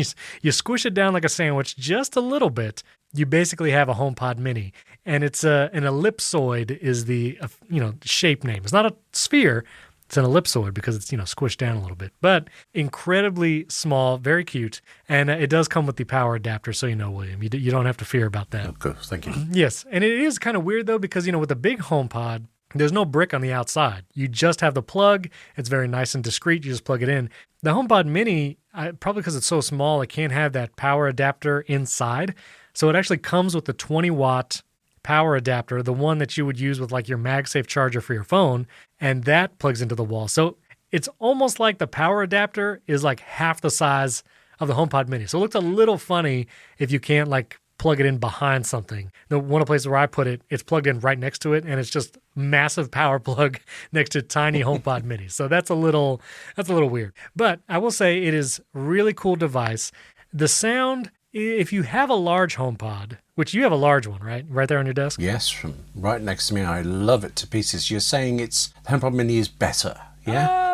you squish it down like a sandwich just a little bit, you basically have a HomePod Mini. And it's an ellipsoid is the shape name. It's not a sphere. It's an ellipsoid because it's, squished down a little bit. But incredibly small, very cute. And it does come with the power adapter, so William. You don't have to fear about that. Oh, good. Thank you. Yes. And it is kind of weird, though, because, with the big HomePod, there's no brick on the outside. You just have the plug. It's very nice and discreet. You just plug it in. The HomePod Mini, probably because it's so small, it can't have that power adapter inside. So it actually comes with the 20-watt power adapter, the one that you would use with like your MagSafe charger for your phone, and that plugs into the wall. So it's almost like the power adapter is like half the size of the HomePod Mini. So it looks a little funny if you can't like plug it in behind something. One of the places where I put it, it's plugged in right next to it, and it's just massive power plug next to tiny HomePod Mini. So that's a little weird. But I will say it is a really cool device. The sound, if you have a large HomePod, which you have a large one, right? Right there on your desk? Yes, from right next to me. I love it to pieces. You're saying the HomePod Mini is better, yeah?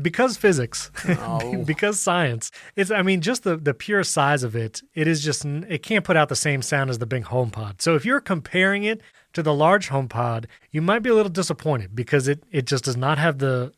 Because physics, Oh. because science. Just the pure size of it, it can't put out the same sound as the big HomePod. So if you're comparing it to the large HomePod, you might be a little disappointed because it just does not have the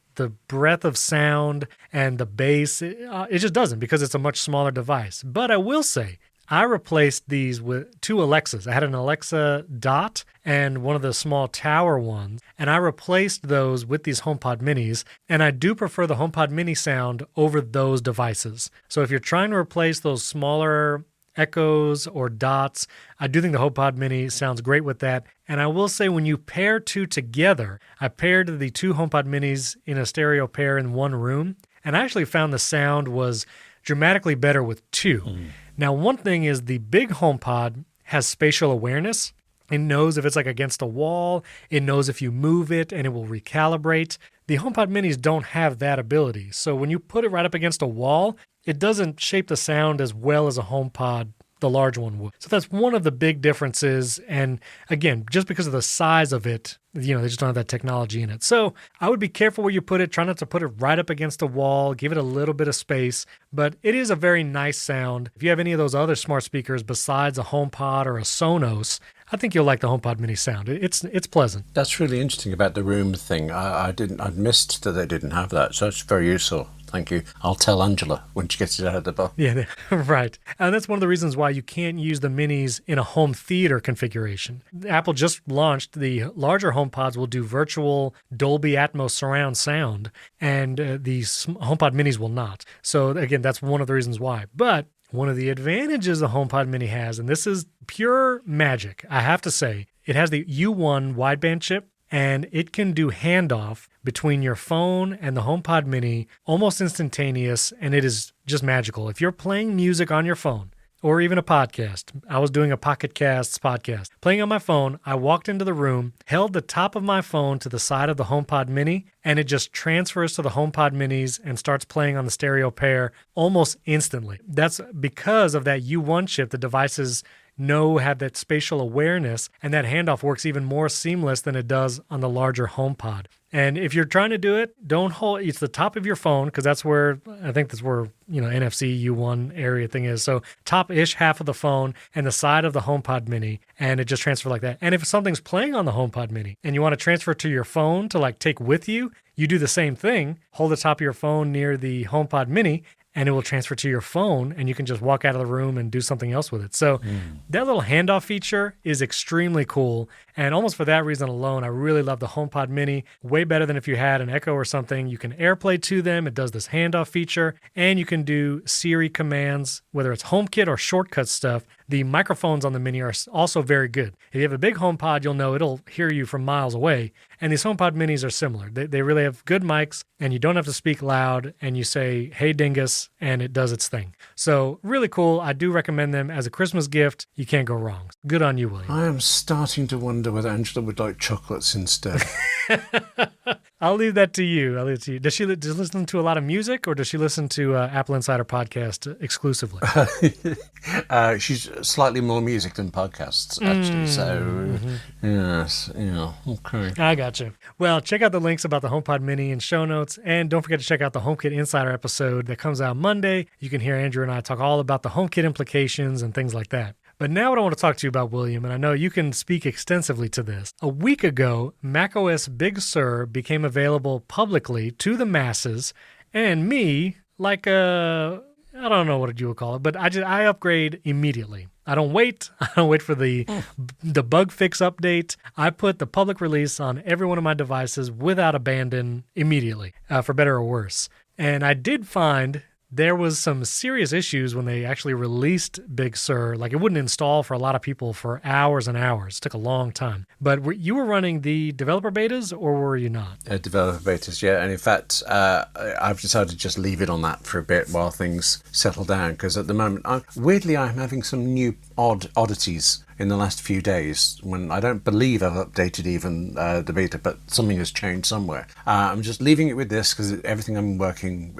breadth of sound and the bass. It just doesn't because it's a much smaller device. But I will say, I replaced these with 2 Alexas. I had an Alexa Dot and one of the small tower ones, and I replaced those with these HomePod Minis, and I do prefer the HomePod Mini sound over those devices. So if you're trying to replace those smaller Echoes or Dots, I do think the HomePod Mini sounds great with that. And I will say when you pair 2 together, I paired the 2 HomePod Minis in a stereo pair in one room, and I actually found the sound was dramatically better with two. Now, one thing is the big HomePod has spatial awareness. It knows if it's like against a wall. It knows if you move it and it will recalibrate. The HomePod minis don't have that ability. So when you put it right up against a wall, it doesn't shape the sound as well as a HomePod, the large one, would. So that's one of the big differences. And again, just because of the size of it, they just don't have that technology in it. So I would be careful where you put it. Try not to put it right up against a wall. Give it a little bit of space. But it is a very nice sound. If you have any of those other smart speakers besides a HomePod or a Sonos, I think you'll like the HomePod mini sound. It's pleasant. That's really interesting about the room thing. I'd missed that they didn't have that, so it's very useful. Thank you. I'll tell Angela when she gets it out of the box. Yeah, right. And that's one of the reasons why you can't use the minis in a home theater configuration. Apple just launched the larger HomePods will do virtual Dolby Atmos surround sound, and these HomePod minis will not. So again, that's one of the reasons why. But one of the advantages the HomePod mini has, and this is pure magic, I have to say, it has the U1 wideband chip, and it can do handoff between your phone and the HomePod mini almost instantaneous, and it is just magical. If you're playing music on your phone, or even a podcast. I was doing a Pocket Casts podcast. Playing on my phone, I walked into the room, held the top of my phone to the side of the HomePod mini, and it just transfers to the HomePod minis and starts playing on the stereo pair almost instantly. That's because of that U1 chip. The devices have that spatial awareness, and that handoff works even more seamless than it does on the larger HomePod. And if you're trying to do it, don't hold, it's the top of your phone, because that's where NFC U1 area thing is. So top-ish half of the phone and the side of the HomePod mini, and it just transfers like that. And if something's playing on the HomePod mini and you want to transfer to your phone to take with you, you do the same thing. Hold the top of your phone near the HomePod mini, and it will transfer to your phone, and you can just walk out of the room and do something else with it. So that little handoff feature is extremely cool. And almost for that reason alone, I really love the HomePod mini. Way better than if you had an Echo or something. You can AirPlay to them. It does this handoff feature. And you can do Siri commands, whether it's HomeKit or shortcut stuff. The microphones on the mini are also very good. If you have a big HomePod, you'll know it'll hear you from miles away. And these HomePod minis are similar. They really have good mics, and you don't have to speak loud, and you say, "Hey, dingus," and it does its thing. So really cool. I do recommend them as a Christmas gift. You can't go wrong. Good on you, William. I am starting to wonder whether Angela would like chocolates instead. I'll leave that to you. Does she listen to a lot of music, or does she listen to Apple Insider podcast exclusively? She's slightly more music than podcasts, actually. So, yes, okay. I gotcha. Well, check out the links about the HomePod mini in show notes, and don't forget to check out the HomeKit Insider episode that comes out Monday. You can hear Andrew and I talk all about the HomeKit implications and things like that. But now what I want to talk to you about, William, and I know you can speak extensively to this. A week ago, macOS Big Sur became available publicly to the masses, and me, I don't know what you would call it, but I upgrade immediately. I don't wait. I don't wait for the bug fix update. I put the public release on every one of my devices without abandon immediately, for better or worse. And I did find there was some serious issues when they actually released Big Sur. It wouldn't install for a lot of people for hours and hours. It took a long time. But you were running the developer betas, or were you not? Developer betas, yeah. And in fact, I've decided to just leave it on that for a bit while things settle down, because at the moment, weirdly, I'm having some new oddities in the last few days, when I don't believe I've updated even the beta, but something has changed somewhere. I'm just leaving it with this because everything I'm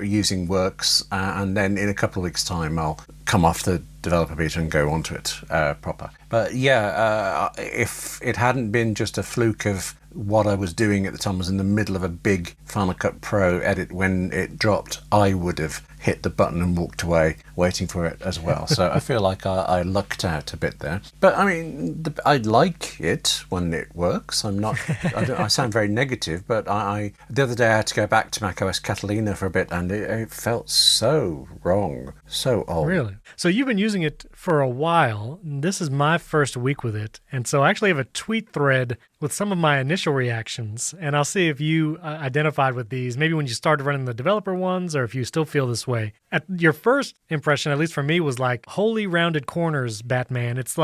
using works, and then in a couple of weeks' time I'll come off the developer beta and go onto it proper. But yeah, if it hadn't been just a fluke of what I was doing at the time, was in the middle of a big Final Cut Pro edit when it dropped, I would have hit the button and walked away waiting for it as well. So I feel like I lucked out a bit there. But I mean, I like it when it works. I sound very negative, but the other day I had to go back to macOS Catalina for a bit, and it felt so wrong, so old. Really? So you've been using it for a while. This is my first week with it. And so I actually have a tweet thread with some of my initial reactions, and I'll see if you identified with these, maybe when you started running the developer ones, or if you still feel this way. Your first impression, at least for me, was holy rounded corners, Batman. It's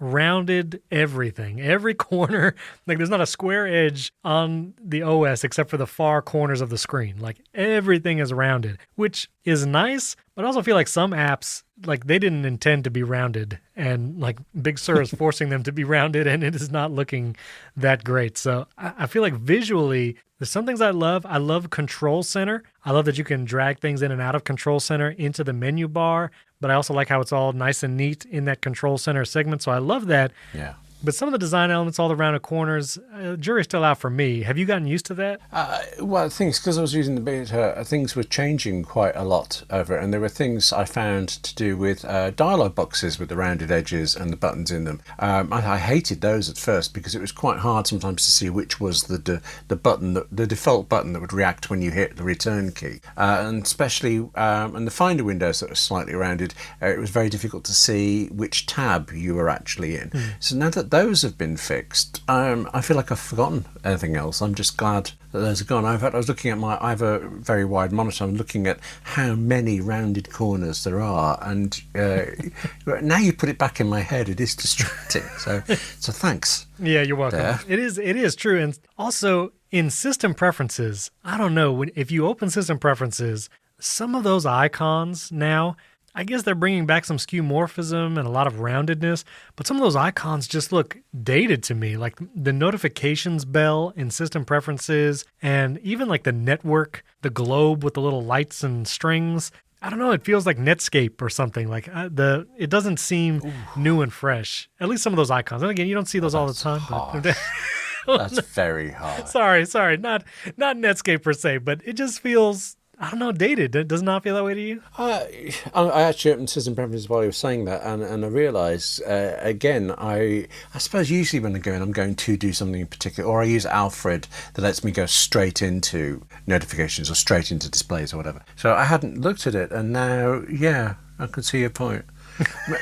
rounded everything. Every corner, like there's not a square edge on the OS except for the far corners of the screen. Like everything is rounded, which is nice, but I also feel like some apps, like they didn't intend to be rounded, and like Big Sur is forcing them to be rounded, and it is not looking that great. So I feel like visually, there's some things I love. I love Control Center. I love that you can drag things in and out of Control Center into the menu bar, but I also like how it's all nice and neat in that Control Center segment. So I love that. Yeah. But some of the design elements, all the rounded corners, jury's still out for me. Have you gotten used to that? Well, things, because I was using the beta, things were changing quite a lot over it. And there were things I found to do with dialog boxes with the rounded edges and the buttons in them. I hated those at first because it was quite hard sometimes to see which was the button, the default button that would react when you hit the return key. And especially in the Finder windows that were slightly rounded, it was very difficult to see which tab you were actually in. So now that those have been fixed, I feel like I've forgotten anything else. I'm just glad that those are gone. In fact, I was looking at I have a very wide monitor. I'm looking at how many rounded corners there are, and now you put it back in my head, it is distracting. So thanks. Yeah, you're welcome. There. It is true. And also in system preferences, I don't know, if you open system preferences, some of those icons now, I guess they're bringing back some skeuomorphism and a lot of roundedness, but some of those icons just look dated to me. Like the notifications bell in system preferences, and even like the network, the globe with the little lights and strings. I don't know, it feels like Netscape or something. Like it doesn't seem new and fresh. At least some of those icons. And again, you don't see those all the time. That's very hard. Sorry, not Netscape per se, but it just feels, I don't know, dated. It does not feel that way to you? I actually opened system preferences while you were saying that, and I realised, again, I suppose usually when I go in, I'm going to do something in particular, or I use Alfred that lets me go straight into notifications or straight into displays or whatever. So I hadn't looked at it, and now, yeah, I can see your point.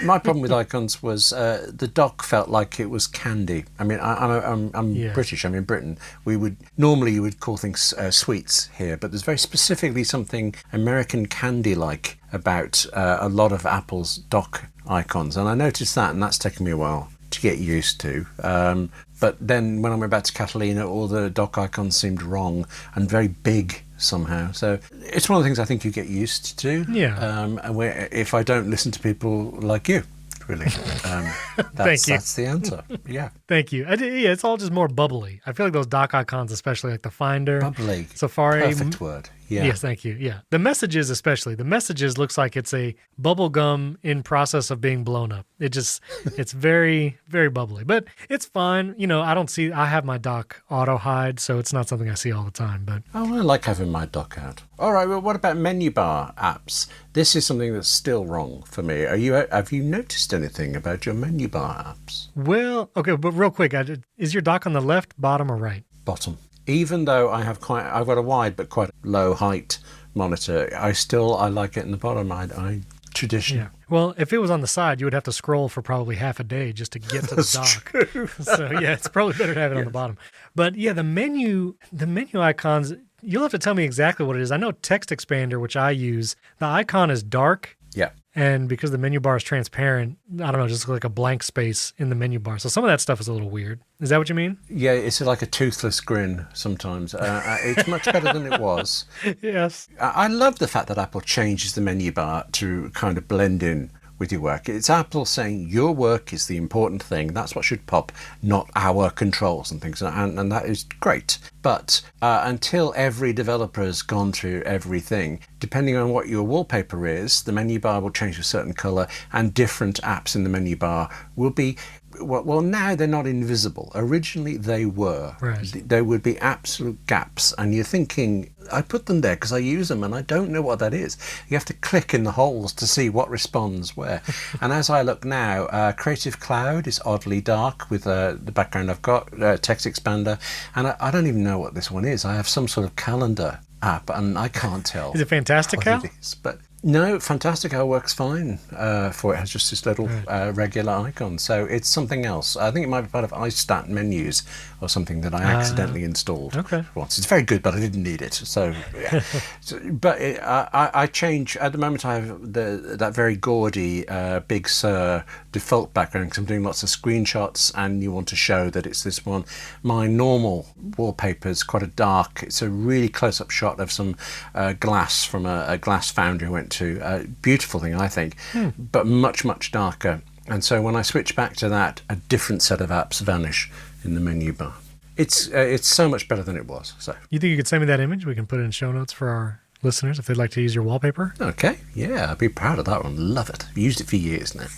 My problem with icons was the dock felt like it was candy. I mean, I'm Yeah. British. I'm in Britain. You would call things sweets here, but there's very specifically something American candy-like about a lot of Apple's dock icons, and I noticed that, and that's taken me a while to get used to. But then when I went back to Catalina, all the dock icons seemed wrong and very big somehow. So it's one of the things I think you get used to. Yeah. And if I don't listen to people like you, really. Thank you. That's the answer. Yeah. Thank you. Yeah, it's all just more bubbly. I feel like those dock icons, especially like the Finder, Bubbly. Safari. Perfect word. Yeah. Yes, thank you. Yeah. The messages especially. The messages looks like it's a bubble gum in process of being blown up. It's very, very bubbly. But it's fine. You know, I have my dock auto hide, so it's not something I see all the time. But I like having my dock out. All right, well, what about menu bar apps? This is something that's still wrong for me. Have you noticed anything about your menu bar apps? well, okay, but real quick, is your dock on the left, bottom, or right? Bottom. Even though I've got a wide but quite low height monitor, I like it in the bottom. I tradition. Yeah. Well, if it was on the side, you would have to scroll for probably half a day just to get to the dock. True. So yeah, it's probably better to have it on the bottom. But yeah, the menu icons, you'll have to tell me exactly what it is. I know Text Expander, which I use, the icon is dark. Yeah. And because the menu bar is transparent, I don't know, just like a blank space in the menu bar. So some of that stuff is a little weird. Is that what you mean? Yeah, it's like a toothless grin sometimes. It's much better than it was. Yes. I love the fact that Apple changes the menu bar to kind of blend in with your work. It's Apple saying your work is the important thing. That's what should pop, not our controls and things. And that is great. But until every developer has gone through everything, depending on what your wallpaper is, the menu bar will change a certain color, and different apps in the menu bar will be, well, now they're not invisible. Originally they were. Right. There would be absolute gaps, and you're thinking, I put them there because I use them and I don't know what that is. You have to click in the holes to see what responds where. And as I look now, Creative Cloud is oddly dark with the background I've got, Text Expander, and I don't even know what this one is. I have some sort of calendar app and I can't tell. Is it Fantastical? what it is, but No, Fantastic Hour works fine for it. Has just this little regular icon. So it's something else. I think it might be part of iStat menus or something that I accidentally installed once. It's very good, but I didn't need it. So, yeah. I change. At the moment, I have that very gaudy Big Sur default background because I'm doing lots of screenshots and you want to show that it's this one. My normal wallpaper is quite a dark. It's a really close-up shot of some glass from a glass foundry I went to. A beautiful thing, I think, but much, much darker. And so when I switch back to that, a different set of apps vanish in the menu bar. It's so much better than it was. So you think you could send me that image? We can put it in show notes for our listeners if they'd like to use your wallpaper. Okay, yeah, I'd be proud of that one. Love it. I've used it for years now.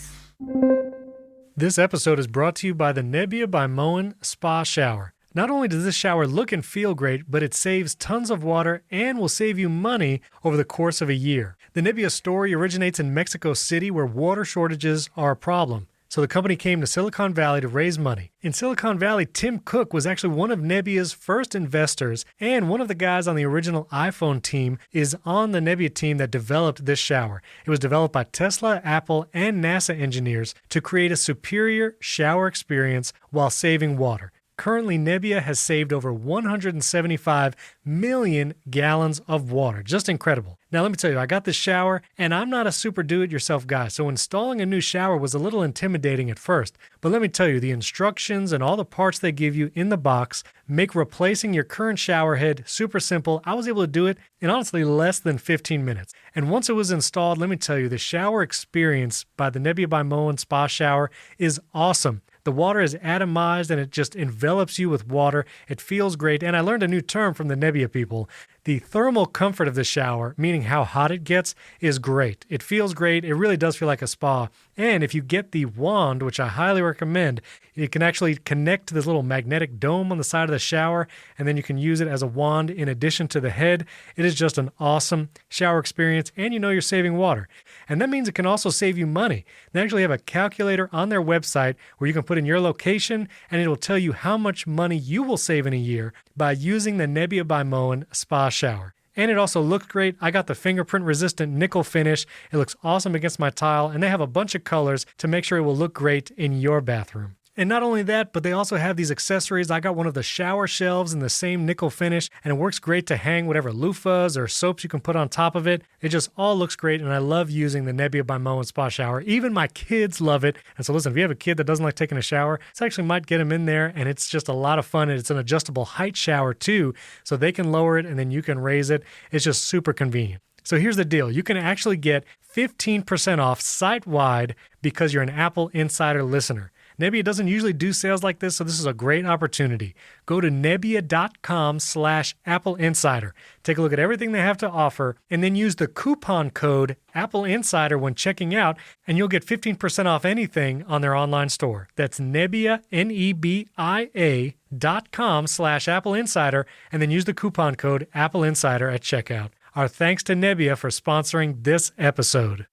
This episode is brought to you by the Nebia by Moen Spa Shower. Not only does this shower look and feel great, but it saves tons of water and will save you money over the course of a year. The Nebia story originates in Mexico City, where water shortages are a problem. So the company came to Silicon Valley to raise money. In Silicon Valley, Tim Cook was actually one of Nebia's first investors, and one of the guys on the original iPhone team is on the Nebia team that developed this shower. It was developed by Tesla, Apple, and NASA engineers to create a superior shower experience while saving water. Currently, Nebia has saved over 175 million gallons of water. Just incredible. Now, let me tell you, I got this shower, and I'm not a super do-it-yourself guy, so installing a new shower was a little intimidating at first. But let me tell you, the instructions and all the parts they give you in the box make replacing your current shower head super simple. I was able to do it in honestly less than 15 minutes. And once it was installed, let me tell you, the shower experience by the Nebia by Moen Spa Shower is awesome. The water is atomized and it just envelops you with water. It feels great. And I learned a new term from the Nebia people. The thermal comfort of the shower, meaning how hot it gets, is great. It feels great. It really does feel like a spa. And if you get the wand, which I highly recommend, it can actually connect to this little magnetic dome on the side of the shower, and then you can use it as a wand in addition to the head. It is just an awesome shower experience, and you know you're saving water. And that means it can also save you money. They actually have a calculator on their website where you can put in your location, and it will tell you how much money you will save in a year by using the Nebia by Moen Spa Shower. And it also looked great. I got the fingerprint-resistant nickel finish. It looks awesome against my tile, and they have a bunch of colors to make sure it will look great in your bathroom. And not only that, but they also have these accessories. I got one of the shower shelves in the same nickel finish, and it works great to hang whatever loofahs or soaps you can put on top of it. It just all looks great, and I love using the Nebia by Moen Spa Shower. Even my kids love it. And so listen, if you have a kid that doesn't like taking a shower, this actually might get them in there, and it's just a lot of fun. And it's an adjustable height shower too, so they can lower it and then you can raise it. It's just super convenient. So here's the deal. You can actually get 15% off site-wide because you're an Apple Insider listener. Nebia doesn't usually do sales like this, so this is a great opportunity. Go to Nebia.com/AppleInsider. Take a look at everything they have to offer, and then use the coupon code AppleInsider when checking out, and you'll get 15% off anything on their online store. That's Nebia, Nebia.com/AppleInsider, and then use the coupon code AppleInsider at checkout. Our thanks to Nebia for sponsoring this episode.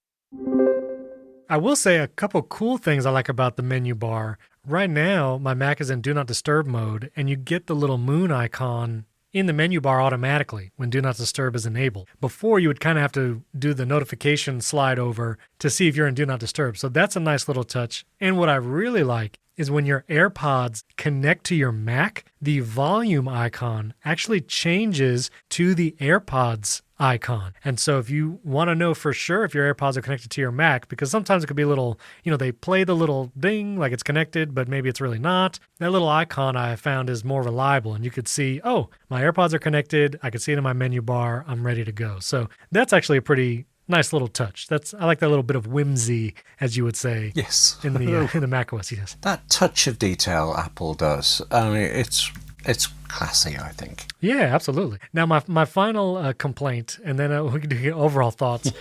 I will say a couple cool things I like about the menu bar. Right now, my Mac is in Do Not Disturb mode, and you get the little moon icon in the menu bar automatically when Do Not Disturb is enabled. Before, you would kind of have to do the notification slide over to see if you're in Do Not Disturb. So that's a nice little touch. And what I really like is when your AirPods connect to your Mac, the volume icon actually changes to the AirPods icon. And so if you want to know for sure if your AirPods are connected to your Mac, because sometimes it could be a little, they play the little ding like it's connected, but maybe it's really not. That little icon I found is more reliable, and you could see, oh, my AirPods are connected. I could see it in my menu bar. I'm ready to go. So that's actually a pretty nice little touch. I like that little bit of whimsy, as you would say. Yes. In the macOS. Yes. That touch of detail Apple does. I mean, it's classy, I think. Yeah, absolutely. Now, my final complaint, and then we can do overall thoughts.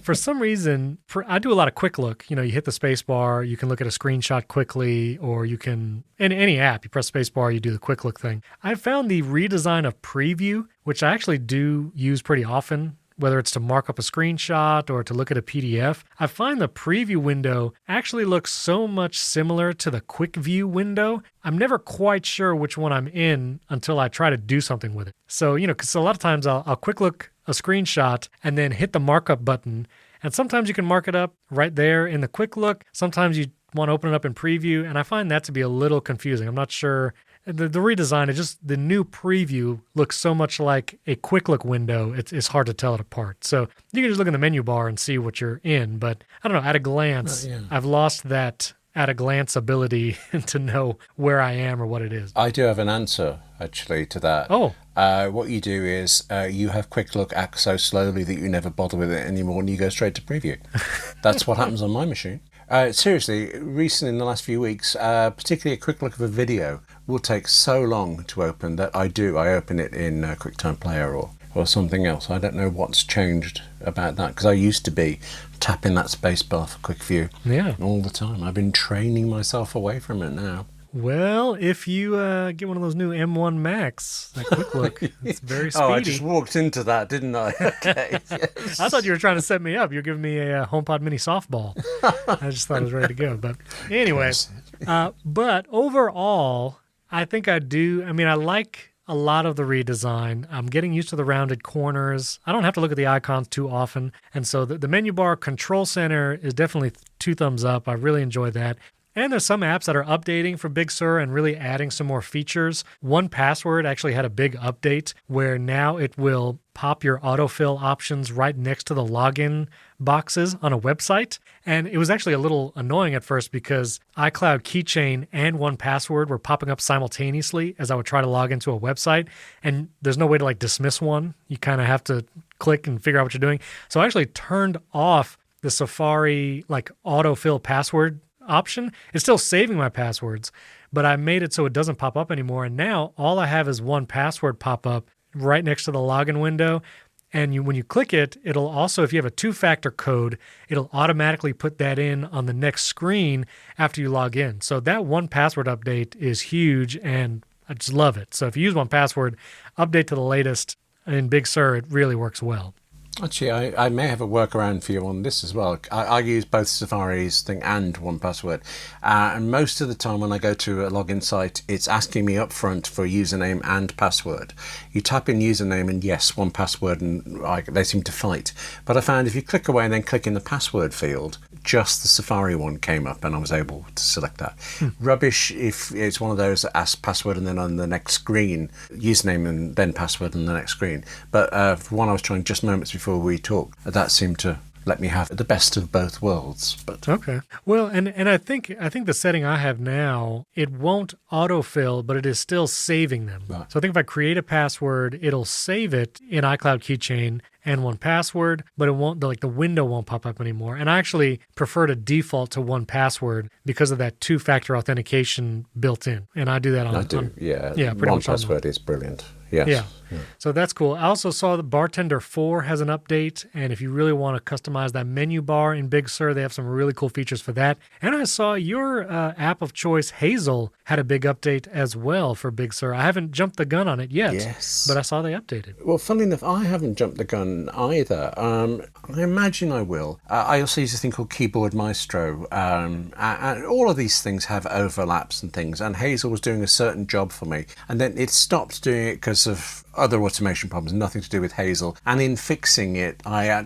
For some reason, I do a lot of quick look. You hit the space bar, you can look at a screenshot quickly, or you can, in any app, you press space bar, you do the quick look thing. I found the redesign of Preview, which I actually do use pretty often, whether it's to mark up a screenshot or to look at a PDF, I find the preview window actually looks so much similar to the quick view window. I'm never quite sure which one I'm in until I try to do something with it. So, because a lot of times I'll quick look a screenshot and then hit the markup button. And sometimes you can mark it up right there in the quick look. Sometimes you want to open it up in preview, and I find that to be a little confusing. I'm not sure. The redesign, the new preview looks so much like a quick look window, it's hard to tell it apart. So you can just look in the menu bar and see what you're in. But I don't know, at a glance, I've lost that at a glance ability to know where I am or what it is. I do have an answer, actually, to that. Oh. What you do is you have quick look act so slowly that you never bother with it anymore and you go straight to preview. That's what happens on my machine. Seriously, recently in the last few weeks, particularly a quick look of a video will take so long to open that I open it in QuickTime Player or something else. I don't know what's changed about that, because I used to be tapping that space bar for quick view all the time. I've been training myself away from it now. Well, if you get one of those new M1 Max, that quick look, it's very speedy. Oh, I just walked into that, didn't I? Okay. Yes. I thought you were trying to set me up. You're giving me a HomePod mini softball. I just thought I was ready to go. But anyway, but overall, I think I like a lot of the redesign. I'm getting used to the rounded corners. I don't have to look at the icons too often. And so the menu bar control center is definitely 2 thumbs up. I really enjoy that. And there's some apps that are updating for Big Sur and really adding some more features. 1Password actually had a big update where now it will pop your autofill options right next to the login boxes on a website. And it was actually a little annoying at first because iCloud Keychain and 1Password were popping up simultaneously as I would try to log into a website. And there's no way to dismiss one. You kind of have to click and figure out what you're doing. So I actually turned off the Safari autofill password option. It's still saving my passwords, but I made it so it doesn't pop up anymore. And now all I have is 1Password pop up right next to the login window. And when you click it, it'll also, if you have a 2-factor code, it'll automatically put that in on the next screen after you log in. So that 1Password update is huge, and I just love it. So if you use 1Password, update to the latest in Big Sur, it really works well. Actually, I may have a workaround for you on this as well. I use both Safari's thing and 1Password. And most of the time when I go to a login site, it's asking me up front for a username and password. You type in username and yes, 1Password, and they seem to fight. But I found if you click away and then click in the password field, just the Safari one came up and I was able to select that. Rubbish if it's one of those that asks password and then on the next screen, username and then password on the next screen. But for one I was trying just moments before we talked, that seemed to let me have the best of both worlds. But okay. Well, and I think the setting I have now, it won't autofill, but it is still saving them. Right. So I think if I create a password, it'll save it in iCloud Keychain and 1Password, but it won't, the window won't pop up anymore. And I actually prefer to default to 1Password because of that 2-factor authentication built in. And I do that on... I do, yeah. Pretty much 1Password is brilliant. Yes. Yeah. So that's cool. I also saw the Bartender 4 has an update, and if you really want to customize that menu bar in Big Sur, they have some really cool features for that. And I saw your app of choice, Hazel, had a big update as well for Big Sur. I haven't jumped the gun on it yet, but I saw they updated. Well, funnily enough, I haven't jumped the gun either. I imagine I will. I also use a thing called Keyboard Maestro. And all of these things have overlaps and things, and Hazel was doing a certain job for me, and then it stopped doing it because of other automation problems, nothing to do with Hazel. And in fixing it, I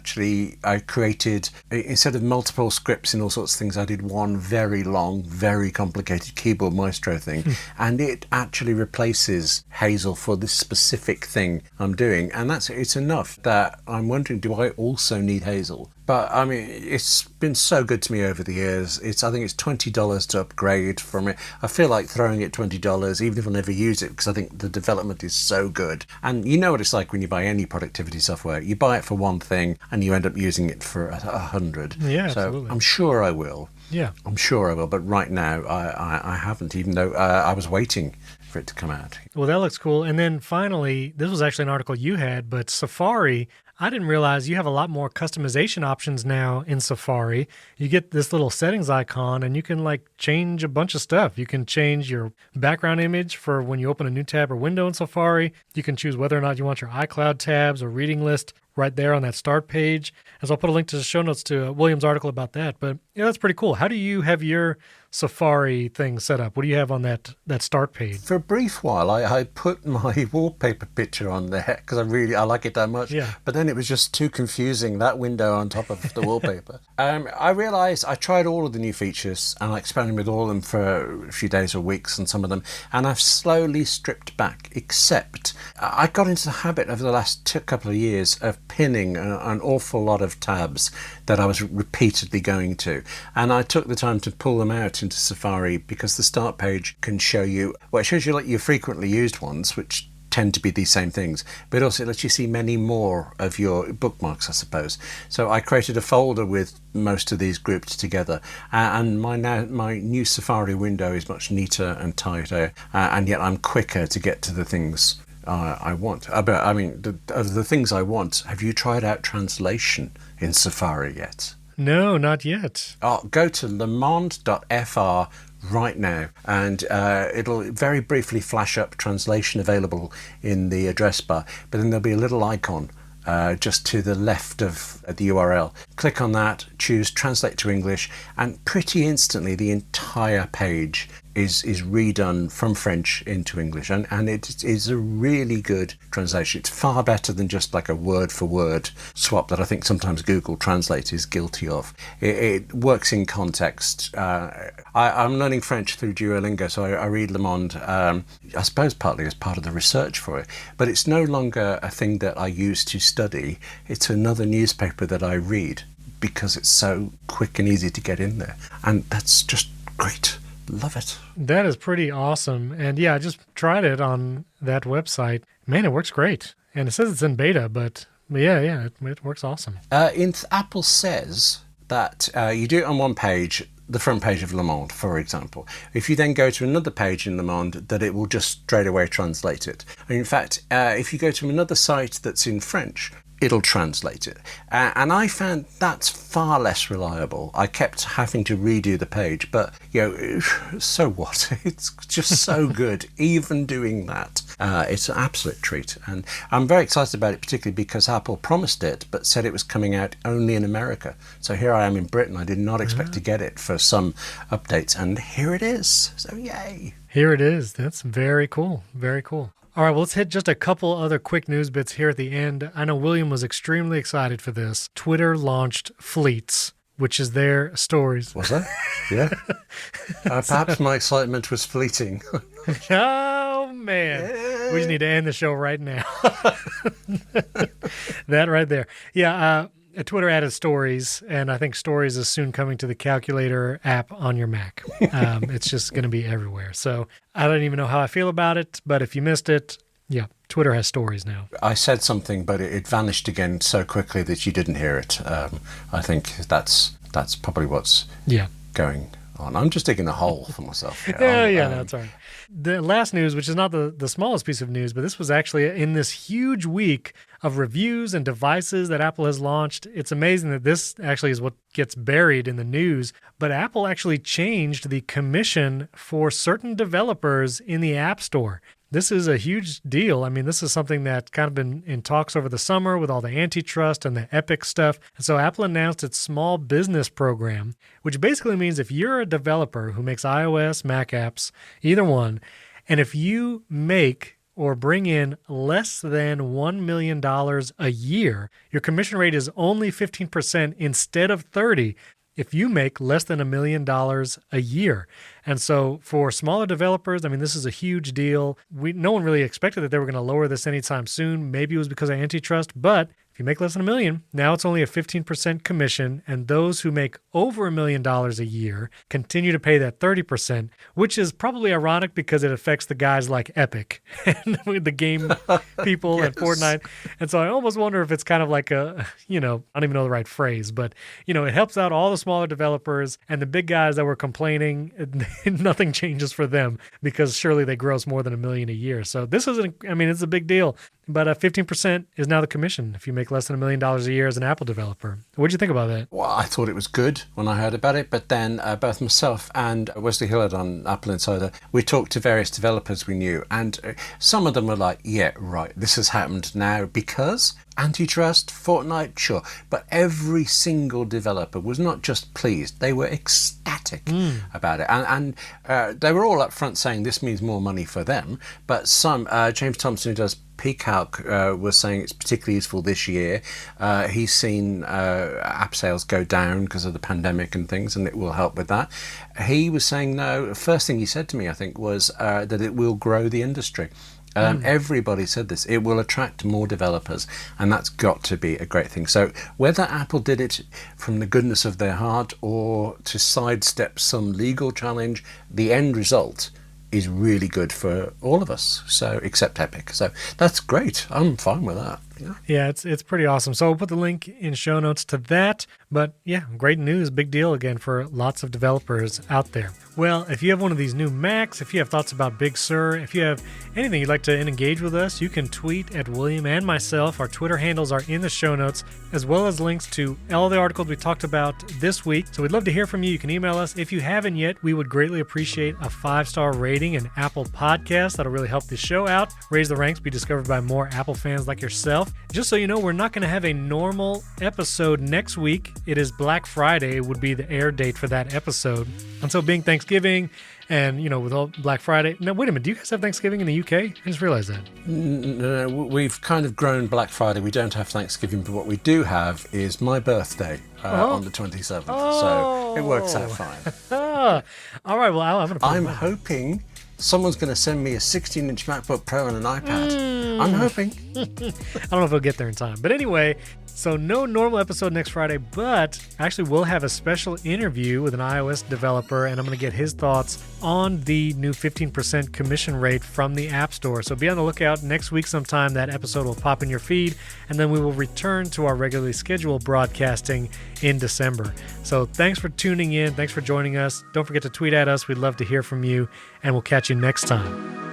created, instead of multiple scripts and all sorts of things, I did one very long, very complicated Keyboard Maestro thing. And it actually replaces Hazel for this specific thing I'm doing. And it's enough that I'm wondering, do I also need Hazel? But I mean, it's been so good to me over the years. I think it's $20 to upgrade from it. I feel like throwing it $20, even if I never use it, because I think the development is so good. And you know what it's like when you buy any productivity software. You buy it for one thing and you end up using it for 100. Yeah, so absolutely. I'm sure I will. Yeah. I'm sure I will. But right now, I haven't, even though I was waiting for it to come out. Well, that looks cool. And then finally, this was actually an article you had, but Safari, I didn't realize you have a lot more customization options now in Safari. You get this little settings icon and you can change a bunch of stuff. You can change your background image for when you open a new tab or window in Safari. You can choose whether or not you want your iCloud tabs or reading list right there on that start page. And so I'll put a link to the show notes to William's article about that. But yeah, that's pretty cool. How do you have your Safari thing set up? What do you have on that start page? For a brief while, I put my wallpaper picture on there because I like it that much. Yeah. But then it was just too confusing, that window on top of the wallpaper. I realized I tried all of the new features and I experimented with all of them for a few days or weeks and some of them, and I've slowly stripped back, except I got into the habit over the last couple of years of pinning an awful lot of tabs that I was repeatedly going to, and I took the time to pull them out into Safari because the start page can show you, well, it shows you like your frequently used ones, which tend to be these same things, but also it lets you see many more of your bookmarks, I suppose. So I created a folder with most of these grouped together, and my new Safari window is much neater and tighter, and yet I'm quicker to get to the things I want. The things I want, have you tried out translation in Safari yet? No, not yet. Go to lemonde.fr right now, and it'll very briefly flash up translation available in the address bar, but then there'll be a little icon just to the left of the URL. Click on that, choose Translate to English, and pretty instantly the entire page is redone from French into English, and it is a really good translation. It's far better than just like a word-for-word swap that I think sometimes Google Translate is guilty of. It works in context. I'm learning French through Duolingo, so I read Le Monde, I suppose partly as part of the research for it, but it's no longer a thing that I use to study. It's another newspaper that I read because it's so quick and easy to get in there, and that's just great. Love it. That is pretty awesome. And yeah, I just tried it on that website. Man, it works great. And it says it's in beta, but yeah, it works awesome. Apple says that you do it on one page, the front page of Le Monde, for example. If you then go to another page in Le Monde, that it will just straight away translate it. And in fact, if you go to another site that's in French, it'll translate it. And I found that's far less reliable. I kept having to redo the page, but so what? It's just so good, even doing that. It's an absolute treat. And I'm very excited about it, particularly because Apple promised it, but said it was coming out only in America. So here I am in Britain. I did not expect to get it for some updates, and here it is. So yay. Here it is. That's very cool. Very cool. All right, well, let's hit just a couple other quick news bits here at the end. I know William was extremely excited for this. Twitter launched Fleets, which is their stories. Was that? Yeah. Perhaps my excitement was fleeting. Oh, man. Yeah. We just need to end the show right now. That right there. Yeah, Twitter added stories, and I think stories is soon coming to the calculator app on your Mac. It's just going to be everywhere. So I don't even know how I feel about it, but if you missed it, yeah, Twitter has stories now. I said something, but it vanished again so quickly that you didn't hear it. I think that's probably what's going on. I'm just digging a hole for myself here. That's all right. The last news, which is not the smallest piece of news, but this was actually in this huge week of reviews and devices that Apple has launched. It's amazing that this actually is what gets buried in the news, but Apple actually changed the commission for certain developers in the App Store. This is a huge deal. I mean, this is something that kind of been in talks over the summer with all the antitrust and the Epic stuff. And so Apple announced its small business program, which basically means if you're a developer who makes iOS, Mac apps, either one, and if you make or bring in less than $1 million a year, your commission rate is only 15% instead of 30% if you make less than $1 million a year. And so for smaller developers, I mean, this is a huge deal. No one really expected that they were going to lower this anytime soon. Maybe it was because of antitrust, but if you make less than $1 million, now it's only a 15% commission, and those who make over $1 million a year continue to pay that 30%, which is probably ironic because it affects the guys like Epic and the game people Yes. and Fortnite. And so I almost wonder if it's kind of like I don't even know the right phrase, but it helps out all the smaller developers, and the big guys that were complaining, nothing changes for them because surely they gross more than $1 million a year. So this it's a big deal. But 15% is now the commission if you make less than $1 million a year as an Apple developer. What did you think about that? Well, I thought it was good when I heard about it, but then both myself and Wesley Hillard on AppleInsider, we talked to various developers we knew, and some of them were like, yeah, right, this has happened now because, Antitrust, Fortnite, sure. But every single developer was not just pleased, they were ecstatic about it. And they were all up front saying this means more money for them. But some, James Thompson, who does Peacock, was saying it's particularly useful this year. He's seen app sales go down because of the pandemic and things, and it will help with that. He was saying, no, the first thing he said to me, I think, was that it will grow the industry. Everybody said this. It will attract more developers, and that's got to be a great thing. So whether Apple did it from the goodness of their heart or to sidestep some legal challenge, the end result is really good for all of us, so except Epic. So that's great. I'm fine with that. Yeah, it's pretty awesome. So we'll put the link in show notes to that. But yeah, great news. Big deal again for lots of developers out there. Well, if you have one of these new Macs, if you have thoughts about Big Sur, if you have anything you'd like to engage with us, you can tweet at William and myself. Our Twitter handles are in the show notes, as well as links to all the articles we talked about this week. So we'd love to hear from you. You can email us. If you haven't yet, we would greatly appreciate a 5-star rating in Apple Podcasts. That'll really help the show out, raise the ranks, be discovered by more Apple fans like yourself. Just so you know, we're not going to have a normal episode next week. It is Black Friday would be the air date for that episode. And so being Thanksgiving and, with all Black Friday. Now, wait a minute. Do you guys have Thanksgiving in the UK? I just realized that. No, we've kind of grown Black Friday. We don't have Thanksgiving, but what we do have is my birthday on the 27th. So it works out fine. All right. Well, I'm hoping someone's going to send me a 16-inch MacBook Pro and an iPad. I'm hoping. I don't know if it'll get there in time. But anyway, so no normal episode next Friday, but actually we'll have a special interview with an iOS developer, and I'm going to get his thoughts on the new 15% commission rate from the App Store. So be on the lookout. Next week sometime that episode will pop in your feed, and then we will return to our regularly scheduled broadcasting in December. So thanks for tuning in. Thanks for joining us. Don't forget to tweet at us. We'd love to hear from you, and we'll catch you next time.